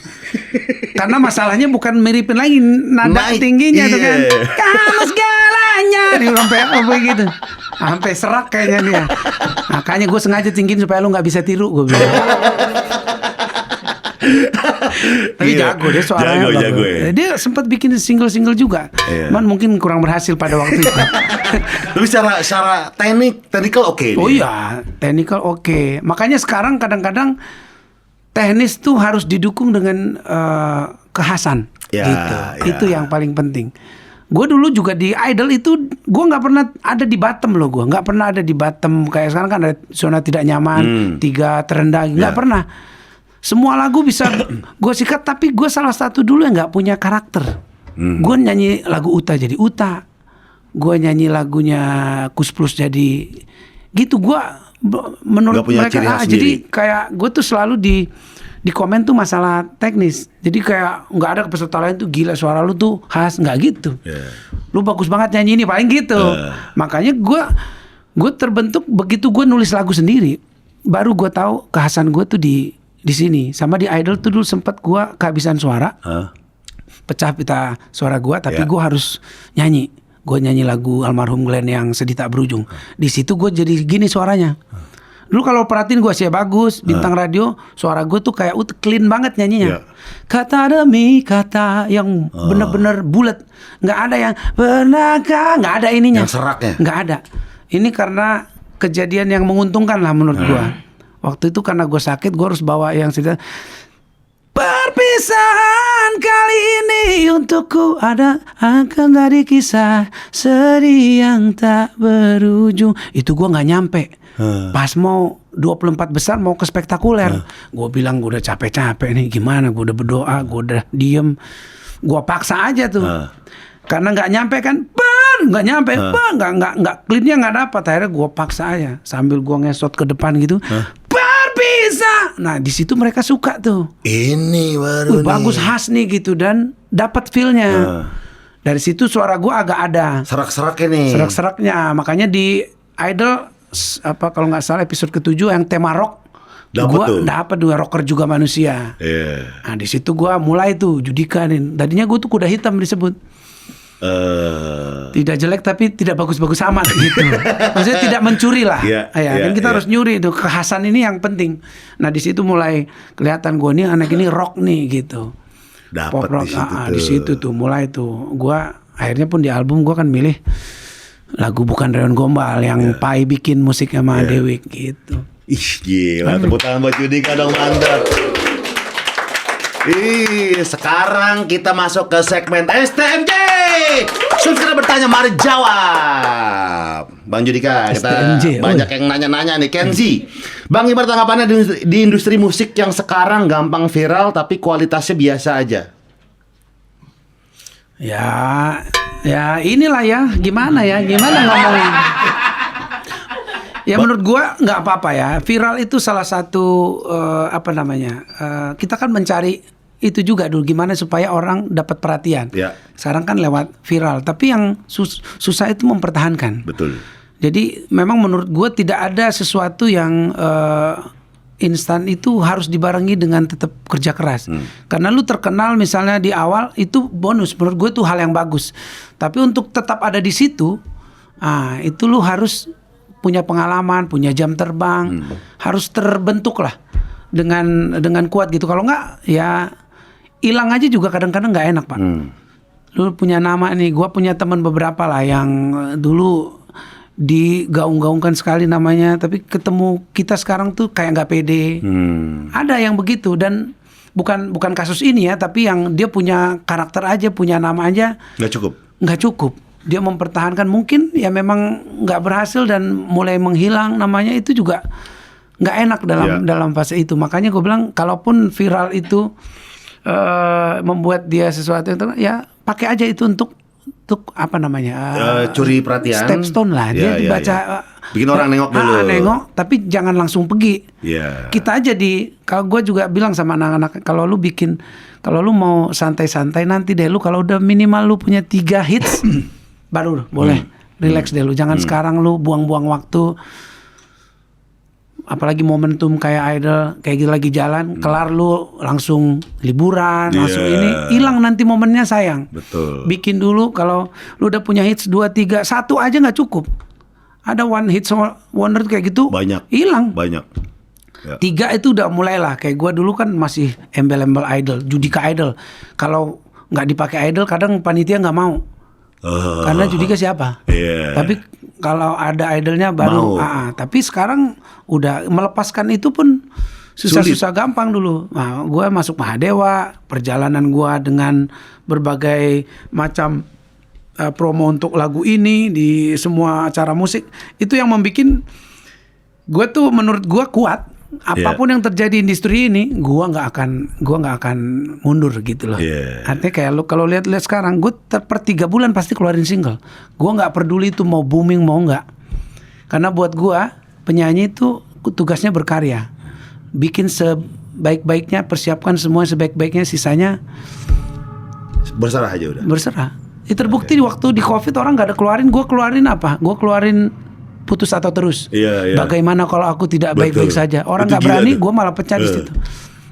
Speaker 5: Karena masalahnya bukan miripin lagi nada tingginya tuh kan. Kamu segalanya dia sampai apa gitu. Sampai serak kayaknya dia. Makanya gue sengaja tinggiin supaya lu nggak bisa tiru, gue bilang. Tapi jago dia suaranya. Jago. Dia sempat bikin single juga. Cuman mungkin kurang berhasil pada waktu itu.
Speaker 6: Tapi secara technical oke.
Speaker 5: Oh iya, technical oke. Makanya sekarang kadang-kadang teknis tuh harus didukung dengan kekhasan. Gitu. Itu yang paling penting. Gue dulu juga di Idol itu gue nggak pernah ada di bottom loh, gue nggak pernah ada di bottom kayak sekarang kan ada zona tidak nyaman, 3 terendah, nggak pernah. Semua lagu bisa gue sikat, tapi gue salah satu dulu yang nggak punya karakter. Gue nyanyi lagu Uta jadi Uta, gue nyanyi lagunya Kus Plus jadi gitu. Gue menurut mereka jadi kayak gue tuh selalu di komen tuh masalah teknis. Jadi kayak nggak ada peserta lain tuh gila suara lu tuh khas, nggak gitu. Lu bagus banget nyanyi ini paling gitu. Makanya gue terbentuk begitu gue nulis lagu sendiri, baru gue tahu kekhasan gue tuh di sini. Sama di Idol tuh dulu sempat gue kehabisan suara, pecah pita suara gue, tapi gue harus nyanyi. Gue nyanyi lagu almarhum Glenn yang Sedih Tak Berujung. Di situ gue jadi gini suaranya. Dulu kalau perhatiin gue sih bagus, bintang radio, suara gue tuh kayak clean banget nyanyinya. Kata demi kata yang bener-bener bulat, nggak ada yang pernahkah, nggak ada ininya.
Speaker 6: Yang seraknya?
Speaker 5: Nggak ada. Ini karena kejadian yang menguntungkan lah menurut gue. Waktu itu karena gue sakit, gue harus bawa yang sedang. Perpisahan kali ini untukku akan dari kisah sedih yang tak berujung. Itu gue nggak nyampe. Pas mau 24 besar mau ke spektakuler, gue bilang gue udah capek-capek nih, gimana? Gue udah berdoa, gue udah diem, gue paksa aja tuh, karena nggak nyampe kan, nggak nyampe, nggak cleannya nggak dapat. Akhirnya gue paksa aja sambil gue ngesot ke depan gitu. Berpisah. Nah di situ mereka suka tuh.
Speaker 6: Ini baru
Speaker 5: bagus khas nih gitu dan dapat feelnya. Dari situ suara gue agak ada
Speaker 6: serak-seraknya nih.
Speaker 5: Serak-seraknya. Makanya di Idol kalau nggak salah episode ke-7 yang tema rock, gue dapat 2 rocker juga manusia. Nah di situ gue mulai tuh Judika nih. Tadinya gue tuh kuda hitam disebut. Tidak jelek tapi tidak bagus-bagus amat gitu. Maksudnya tidak mencuri lah. Kan kita harus nyuri itu kekhasan ini yang penting. Nah di situ mulai kelihatan gue nih anak ini rock nih gitu.
Speaker 6: Pop rock
Speaker 5: di situ tuh mulai tuh. Gue akhirnya pun di album gue kan milih lagu Bukan Reon Gombal yang Pai bikin musiknya sama Dewi gitu.
Speaker 6: Ih gila, tepuk tangan buat Judika dong, mantap. Sekarang kita masuk ke segmen STMJ. Subscribe bertanya, mari jawab. Bang Judika, kita banyak yang nanya-nanya nih. Kenzi, Bang Ibar tanggapannya di industri musik yang sekarang gampang viral tapi kualitasnya biasa aja.
Speaker 5: Ya inilah ya, gimana ngomongnya. Ya menurut gua nggak apa-apa ya. Viral itu salah satu kita kan mencari itu juga dulu gimana supaya orang dapat perhatian. Sekarang kan lewat viral, tapi yang susah itu mempertahankan.
Speaker 6: Betul.
Speaker 5: Jadi memang menurut gua tidak ada sesuatu yang instan itu harus dibarengi dengan tetap kerja keras. Karena lu terkenal misalnya di awal itu bonus, menurut gue itu hal yang bagus. Tapi untuk tetap ada di situ, itu lu harus punya pengalaman, punya jam terbang, harus terbentuk lah dengan kuat gitu. Kalau enggak ya hilang aja juga kadang-kadang nggak enak, Pak. Lu punya nama nih, gue punya teman beberapa lah yang dulu digaung-gaungkan sekali namanya, tapi ketemu kita sekarang tuh kayak nggak pede. Ada yang begitu, dan bukan kasus ini ya, tapi yang dia punya karakter aja, punya nama aja nggak cukup. Dia mempertahankan, mungkin ya memang nggak berhasil dan mulai menghilang namanya, itu juga nggak enak dalam fase itu. Makanya gue bilang, kalaupun viral itu membuat dia sesuatu yang ya pakai aja itu untuk apa namanya,
Speaker 6: curi perhatian,
Speaker 5: stepstone lah, dia dibaca,
Speaker 6: bikin orang nengok dulu,
Speaker 5: nengok, tapi jangan langsung pergi. Kita aja kalau gue juga bilang sama anak-anak, kalau lu mau santai-santai nanti deh lu, kalau udah minimal lu punya 3 hits baru boleh relax deh lu, jangan sekarang lu buang-buang waktu. Apalagi momentum kayak Idol kayak gitu lagi jalan, kelar lu langsung liburan, langsung ini, hilang nanti momennya, sayang.
Speaker 6: Betul.
Speaker 5: Bikin dulu, kalau lu udah punya hits 2, 3, 1 aja nggak cukup. Ada one hit wonder kayak gitu, hilang.
Speaker 6: Banyak.
Speaker 5: 3 itu udah mulailah. Kayak gua dulu kan masih embel-embel Idol, Judika Idol. Kalau nggak dipakai Idol, kadang panitia nggak mau. Karena Judika siapa? Tapi kalau ada idolnya baru. Tapi sekarang udah melepaskan itu pun susah gampang dulu. Nah, gue masuk Mahadewa, perjalanan gue dengan berbagai macam promo untuk lagu ini di semua acara musik, itu yang membuat gue tuh, menurut gue kuat. Apapun yang terjadi di industri ini, gua nggak akan mundur gitu loh. Artinya kayak lo kalau lihat sekarang, gue per 3 bulan pasti keluarin single. Gua nggak peduli itu mau booming mau nggak, karena buat gua penyanyi itu tugasnya berkarya, bikin sebaik-baiknya, persiapkan semua sebaik-baiknya, sisanya
Speaker 6: berserah aja udah.
Speaker 5: Berserah. Terbukti di waktu di COVID orang nggak ada keluarin, gue keluarin apa? Gue keluarin Putus Atau Terus. Bagaimana kalau aku tidak baik-baik saja? Orang nggak berani, gue malah pecah di situ.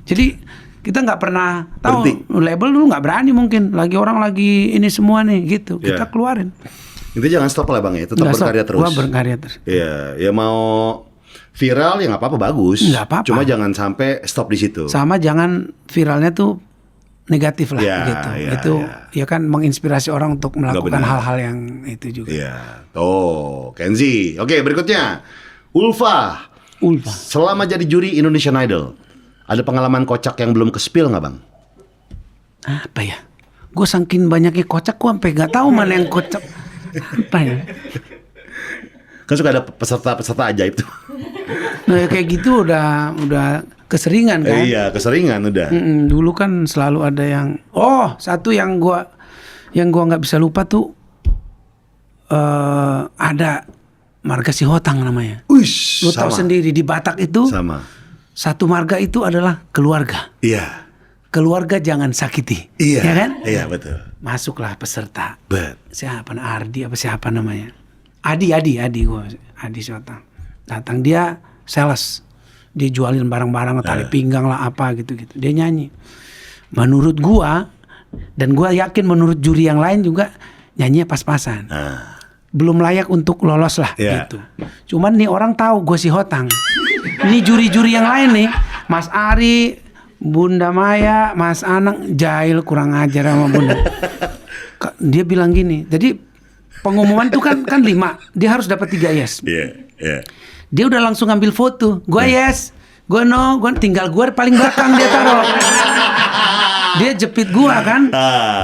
Speaker 5: Jadi kita nggak pernah tahu, label dulu nggak berani mungkin. Orang lagi ini semua nih gitu. Kita keluarin.
Speaker 6: Itu jangan stop lah Bang ya, tetap berkarya terus.
Speaker 5: Gua berkarya terus.
Speaker 6: Ya mau viral ya nggak apa-apa, bagus.
Speaker 5: Nggak apa-apa.
Speaker 6: Cuma jangan sampai stop di situ.
Speaker 5: Sama jangan viralnya tuh negatif lah gitu. Itu ya kan menginspirasi orang untuk melakukan hal-hal yang itu juga.
Speaker 6: Tuh, Kenzi. Oke, berikutnya. Ulfa. Selama jadi juri Indonesian Idol, ada pengalaman kocak yang belum ke-spill nggak Bang?
Speaker 5: Apa ya? Gue saking banyaknya kocak, gue sampai nggak tahu mana yang kocak. Apa ya?
Speaker 6: Kan suka ada peserta ajaib tuh.
Speaker 5: Nah kayak gitu udah keseringan kan?
Speaker 6: Iya, keseringan udah.
Speaker 5: Dulu kan selalu ada yang, satu yang gua nggak bisa lupa tuh, ada marga Sihotang namanya. Lu tahu sendiri di Batak itu, satu marga itu adalah keluarga.
Speaker 6: Iya.
Speaker 5: Keluarga jangan sakiti.
Speaker 6: Iya.
Speaker 5: Ya kan?
Speaker 6: Iya betul.
Speaker 5: Masuklah peserta. Siapa namanya? Adi Sihotang. Datang, dia sales. Dia jualin barang-barang, tali pinggang lah apa gitu-gitu. Dia nyanyi. Menurut gua, dan gua yakin menurut juri yang lain juga, nyanyinya pas-pasan. Belum layak untuk lolos lah gitu. Cuman nih orang tahu gue Sihotang. Ini juri-juri yang lain nih, Mas Ari, Bunda Maya, Mas Anang, jahil, kurang ajar sama Bunda. Dia bilang gini, jadi pengumuman tuh kan 5, dia harus dapat 3 yes. Dia udah langsung ngambil foto. Gue yes, gue no, gue tinggal gue paling belakang dia taruh. Dia jepit gue kan,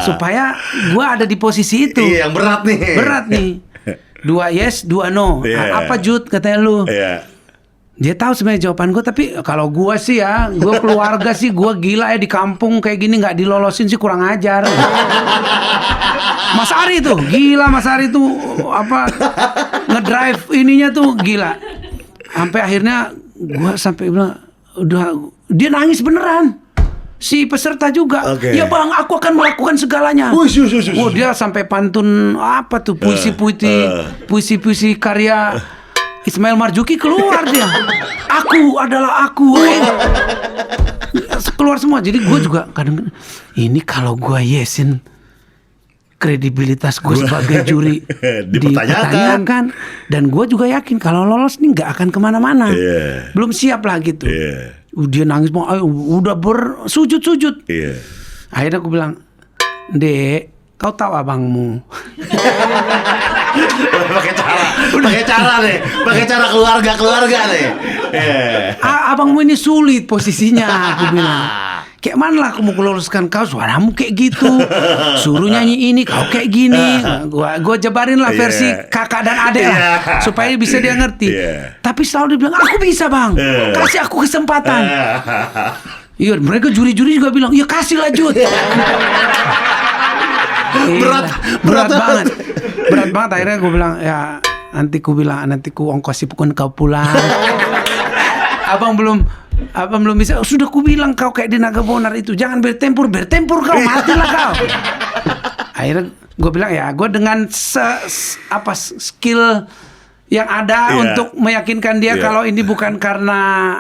Speaker 5: supaya gue ada di posisi itu.
Speaker 6: Iya, yang berat nih.
Speaker 5: 2 yes, 2 no. Apa Jud katanya lu? Dia tahu sebenarnya jawaban gue, tapi kalau gue sih ya, gue keluarga sih, gue gila ya di kampung kayak gini nggak dilolosin sih kurang ajar. Mas Ari tuh gila, Mas Ari tuh apa ngedrive ininya tuh gila. Sampai akhirnya gue sampai bilang, udah, dia nangis beneran. Si peserta juga, ya Bang, aku akan melakukan segalanya. Dia sampai pantun apa tuh, puisi karya Ismail Marzuki keluar dia. Aku adalah aku. Keluar semua. Jadi gue juga kadang ini kalau gue yesin kredibilitas gue sebagai juri dipertanyakan. Dan gue juga yakin kalau lolos nih nggak akan kemana-mana. Belum siap lah gitu. Dia nangis mau udah bersujud-sujud. Akhirnya aku bilang, Dek, kau tahu abangmu.
Speaker 6: pakai cara keluarga nih.
Speaker 5: Abangmu ini sulit posisinya, aku bilang. Kayak mana lah aku mau loloskan kau, suaramu kayak gitu, suruh nyanyi ini, kau kayak gini. Gua jabarin lah versi kakak dan adik lah, supaya bisa dia ngerti. Tapi selalu dia bilang, aku bisa bang, kasih aku kesempatan. Iya, mereka juri-juri juga bilang, ya kasih lanjut. Berat banget. Berat banget. Akhirnya gue bilang, ya nanti ku ongkosi pukul kau pulang. Abang belum bisa. Sudah ku bilang kau kayak di Naga Bonar itu, jangan bertempur kau, matilah kau. Akhirnya gue bilang, ya gue dengan skill yang ada untuk meyakinkan dia kalau ini bukan karena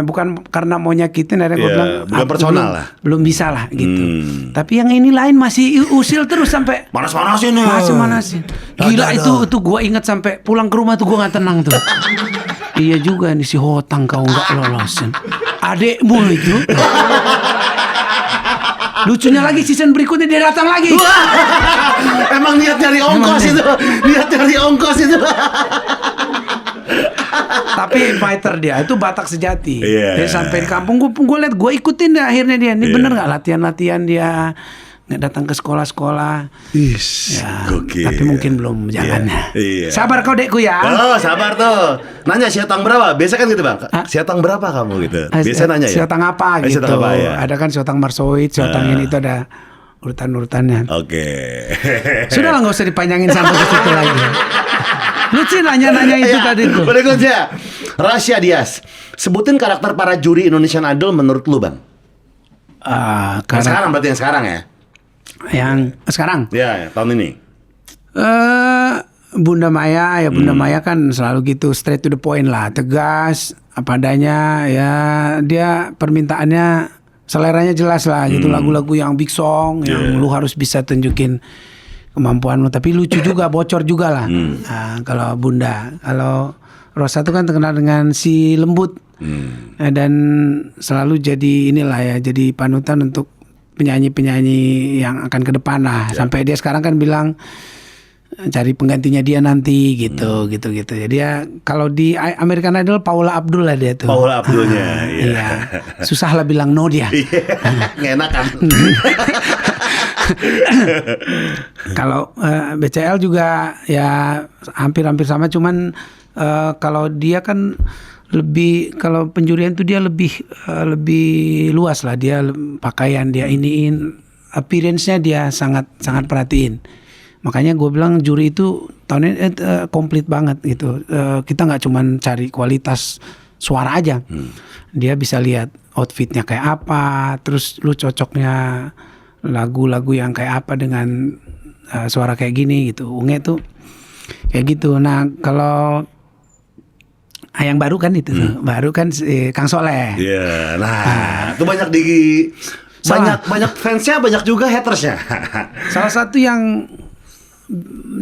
Speaker 5: bukan karena mau nyakitin. Akhirnya gue bilang
Speaker 6: bukan personal lah,
Speaker 5: belum bisa lah gitu. Tapi yang ini lain masih usil terus sampai
Speaker 6: manasin.
Speaker 5: Gila itu gue inget sampai pulang ke rumah tuh gue nggak tenang tuh. Iya juga nih si Hotang kau nggak lolosin, adekmu itu. Lucunya lagi season berikutnya dia datang lagi.
Speaker 6: Emang niat cari ongkos itu.
Speaker 5: Tapi fighter dia itu Batak sejati. Dia sampai di kampung gue lihat, gue ikutin deh akhirnya dia. Ini bener nggak latihan dia nggak datang ke sekolah.
Speaker 6: Gokil.
Speaker 5: Tapi mungkin belum jalannya. Sabar kau dekku ya.
Speaker 6: Oh sabar tuh. Nanya siotang berapa? Biasa kan gitu bang. Siotang berapa kamu gitu? Biasa nanya ya.
Speaker 5: Siotang apa gitu?
Speaker 6: Siotang apa, ya?
Speaker 5: Ada kan siotang marsoid, siotang ini itu ada urutan-urutannya.
Speaker 6: Oke.
Speaker 5: Sudah lah nggak usah dipanjangin sampai ke situ lagi. Lu sih nanya itu tadi tuh.
Speaker 6: Berikutnya, Rasya Dias. Sebutin karakter para juri Indonesian Idol menurut lu bang.
Speaker 5: Sekarang
Speaker 6: berarti yang sekarang ya?
Speaker 5: Yang sekarang?
Speaker 6: Ya, tahun ini.
Speaker 5: Bunda Maya Maya kan selalu gitu, straight to the point lah, tegas apa adanya ya. Dia permintaannya seleranya jelas lah gitu, lagu-lagu yang big song yang lu harus bisa tunjukin kemampuan lu, tapi lucu juga, bocor juga lah. Kalau Bunda, kalau Rosa tuh kan terkenal dengan si lembut dan selalu jadi inilah ya, jadi panutan untuk penyanyi-penyanyi yang akan ke depan lah. Sampai dia sekarang kan bilang cari penggantinya dia nanti gitu. Jadi ya kalau di American Idol Paula Abdul lah dia tuh.
Speaker 6: Paula Abdulnya.
Speaker 5: Iya. Susah lah bilang no dia.
Speaker 6: Nggak enak kan.
Speaker 5: Kalau BCL juga ya hampir sama, cuman kalau dia kan lebih, kalau penjurian tuh dia lebih luas lah, dia pakaian dia iniin, appearance-nya dia sangat perhatiin. Makanya gue bilang juri itu tahun ini komplit banget gitu. Kita nggak cuman cari kualitas suara aja, dia bisa lihat outfitnya kayak apa, terus lu cocoknya lagu-lagu yang kayak apa dengan suara kayak gini gitu. Unge tuh kayak gitu. Nah kalau yang baru kan itu baru kan Kang Soleh.
Speaker 6: Iya, nah itu banyak banyak fansnya, banyak juga hatersnya. Salah
Speaker 5: satu yang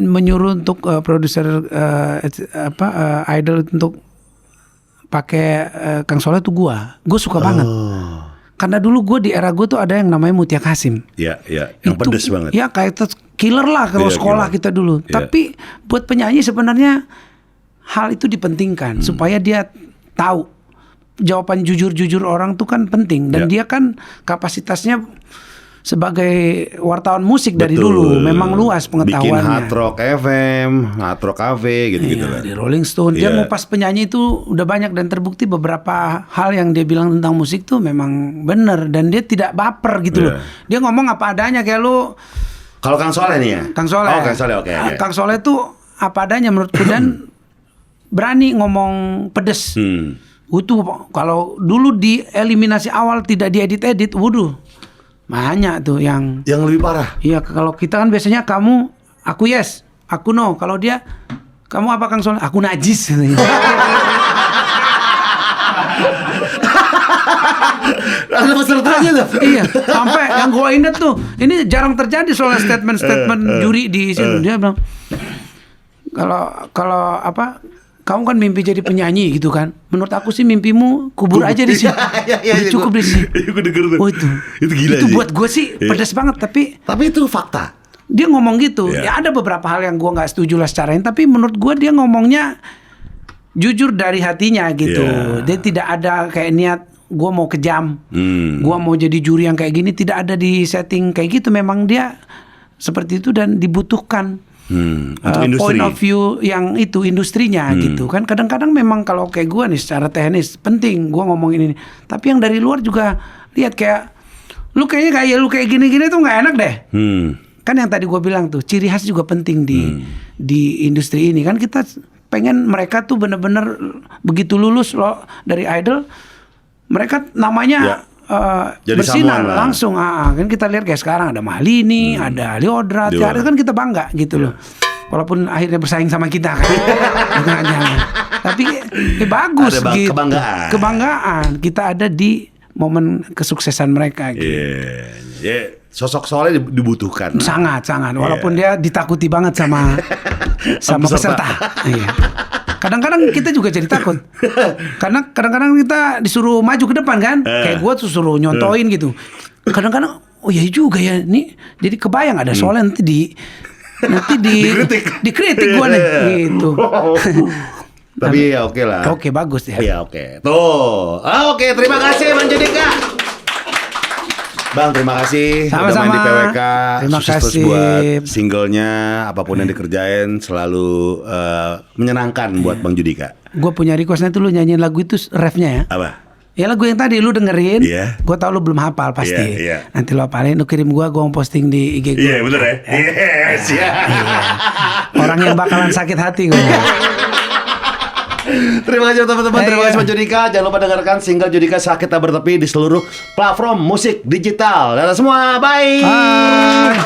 Speaker 5: menyuruh untuk produser idol untuk pakai Kang Soleh tuh gue suka banget. Karena dulu gue di era gue tuh ada yang namanya Mutia Kasim.
Speaker 6: Iya, yang pedes banget.
Speaker 5: Ya kayak killer lah kalau sekolah kita dulu. Tapi buat penyanyi sebenarnya hal itu dipentingkan supaya dia tahu jawaban jujur orang tuh kan penting, dan dia kan kapasitasnya sebagai wartawan musik dari dulu memang luas pengetahuannya.
Speaker 6: Bikin Hard Rock FM, Hard Rock Cafe gitu-gitu lah.
Speaker 5: Di Rolling Stone dia ngupas penyanyi itu udah banyak, dan terbukti beberapa hal yang dia bilang tentang musik tuh memang benar, dan dia tidak baper gitu loh. Dia ngomong apa adanya kayak lu.
Speaker 6: Kalau Kang Soleh nih ya.
Speaker 5: Kang Soleh.
Speaker 6: Oh, Kang Soleh oke.
Speaker 5: Kang Soleh tuh apa adanya menurutku, dan berani ngomong pedes. Itu kalau dulu di eliminasi awal tidak diedit-edit, waduh, banyak tuh yang
Speaker 6: lebih parah.
Speaker 5: Iya, kalau kita kan biasanya kamu, aku yes, aku no. Kalau dia kamu apa Kang Soleh? Aku najis.
Speaker 6: Ada pesertanya tuh.
Speaker 5: Iya, sampai yang gue inget tuh, ini jarang terjadi soal statement juri di situ. Dia bilang, kalau apa, kamu kan mimpi jadi penyanyi gitu kan? Menurut aku sih mimpimu kubur aja di sini. Udah cukup di sini.
Speaker 6: Gue denger tuh.
Speaker 5: Oh itu
Speaker 6: gila
Speaker 5: itu
Speaker 6: sih.
Speaker 5: buat gue sih pedas banget, tapi
Speaker 6: itu fakta.
Speaker 5: dia ngomong gitu.
Speaker 6: Iya.
Speaker 5: Ya ada beberapa hal yang gue nggak setuju lah secara ini, tapi menurut gue dia ngomongnya jujur dari hatinya gitu.
Speaker 6: Iya.
Speaker 5: Dia tidak ada kayak niat gue mau kejam, gue mau jadi juri yang kayak gini, tidak ada di setting kayak gitu. Memang dia seperti itu dan dibutuhkan
Speaker 6: untuk industri.
Speaker 5: point of view yang itu industrinya gitu kan. Kadang-kadang memang kalau kayak gue nih secara teknis penting gue ngomongin ini, tapi yang dari luar juga lihat kayak lu kayak gini-gini tuh nggak enak deh. Kan yang tadi gue bilang tuh ciri khas juga penting di industri ini kan. Kita pengen mereka tuh bener-bener begitu lulus loh dari Idol, mereka namanya
Speaker 6: jadi
Speaker 5: bersinar
Speaker 6: someone lah.
Speaker 5: langsung. Kan kita lihat kayak sekarang ada Mahalini, ada Liodra, Tiara, kan kita bangga gitu loh. Walaupun akhirnya bersaing sama kita kan. Tapi bagus
Speaker 6: Ada
Speaker 5: gitu.
Speaker 6: kebanggaan.
Speaker 5: Kita ada di momen kesuksesan mereka gitu.
Speaker 6: Sosok Soleh dibutuhkan.
Speaker 5: Sangat. Walaupun dia ditakuti banget sama peserta. Iya. Kadang-kadang kita juga jadi takut. Karena kadang-kadang kita disuruh maju ke depan kan. Kayak gue tuh suruh nyontoin gitu. Kadang-kadang oh iya juga ya. Nih jadi kebayang ada Soleh nanti dikritik gue nih gitu.
Speaker 6: Tapi ya oke lah.
Speaker 5: Oke, bagus ya.
Speaker 6: Iya oke. Tuh. Oke, terima kasih Bang Judika. Bang, terima kasih udah main di PWK.
Speaker 5: Terima
Speaker 6: Sukses terus
Speaker 5: kasih
Speaker 6: buat singlenya, apapun yang dikerjain selalu menyenangkan buat Bang Judika.
Speaker 5: Gue punya requestnya tuh lu nyanyiin lagu itu refnya ya.
Speaker 6: Apa?
Speaker 5: Ya lagu yang tadi lu dengerin.
Speaker 6: Iya.
Speaker 5: Gue tau lu belum hafal pasti.
Speaker 6: Iya.
Speaker 5: Nanti lu hafalin, lu kirim gue mau posting di IG gue.
Speaker 6: Iya bener ya. Yes ya.
Speaker 5: Orang yang bakalan sakit hati gue.
Speaker 6: Terima kasih teman-teman. Terima kasih Bang Judika. Jangan lupa dengarkan single Judika Sakit Tak Bertepi di seluruh platform musik digital. Dadah semua. Bye.
Speaker 5: Bye.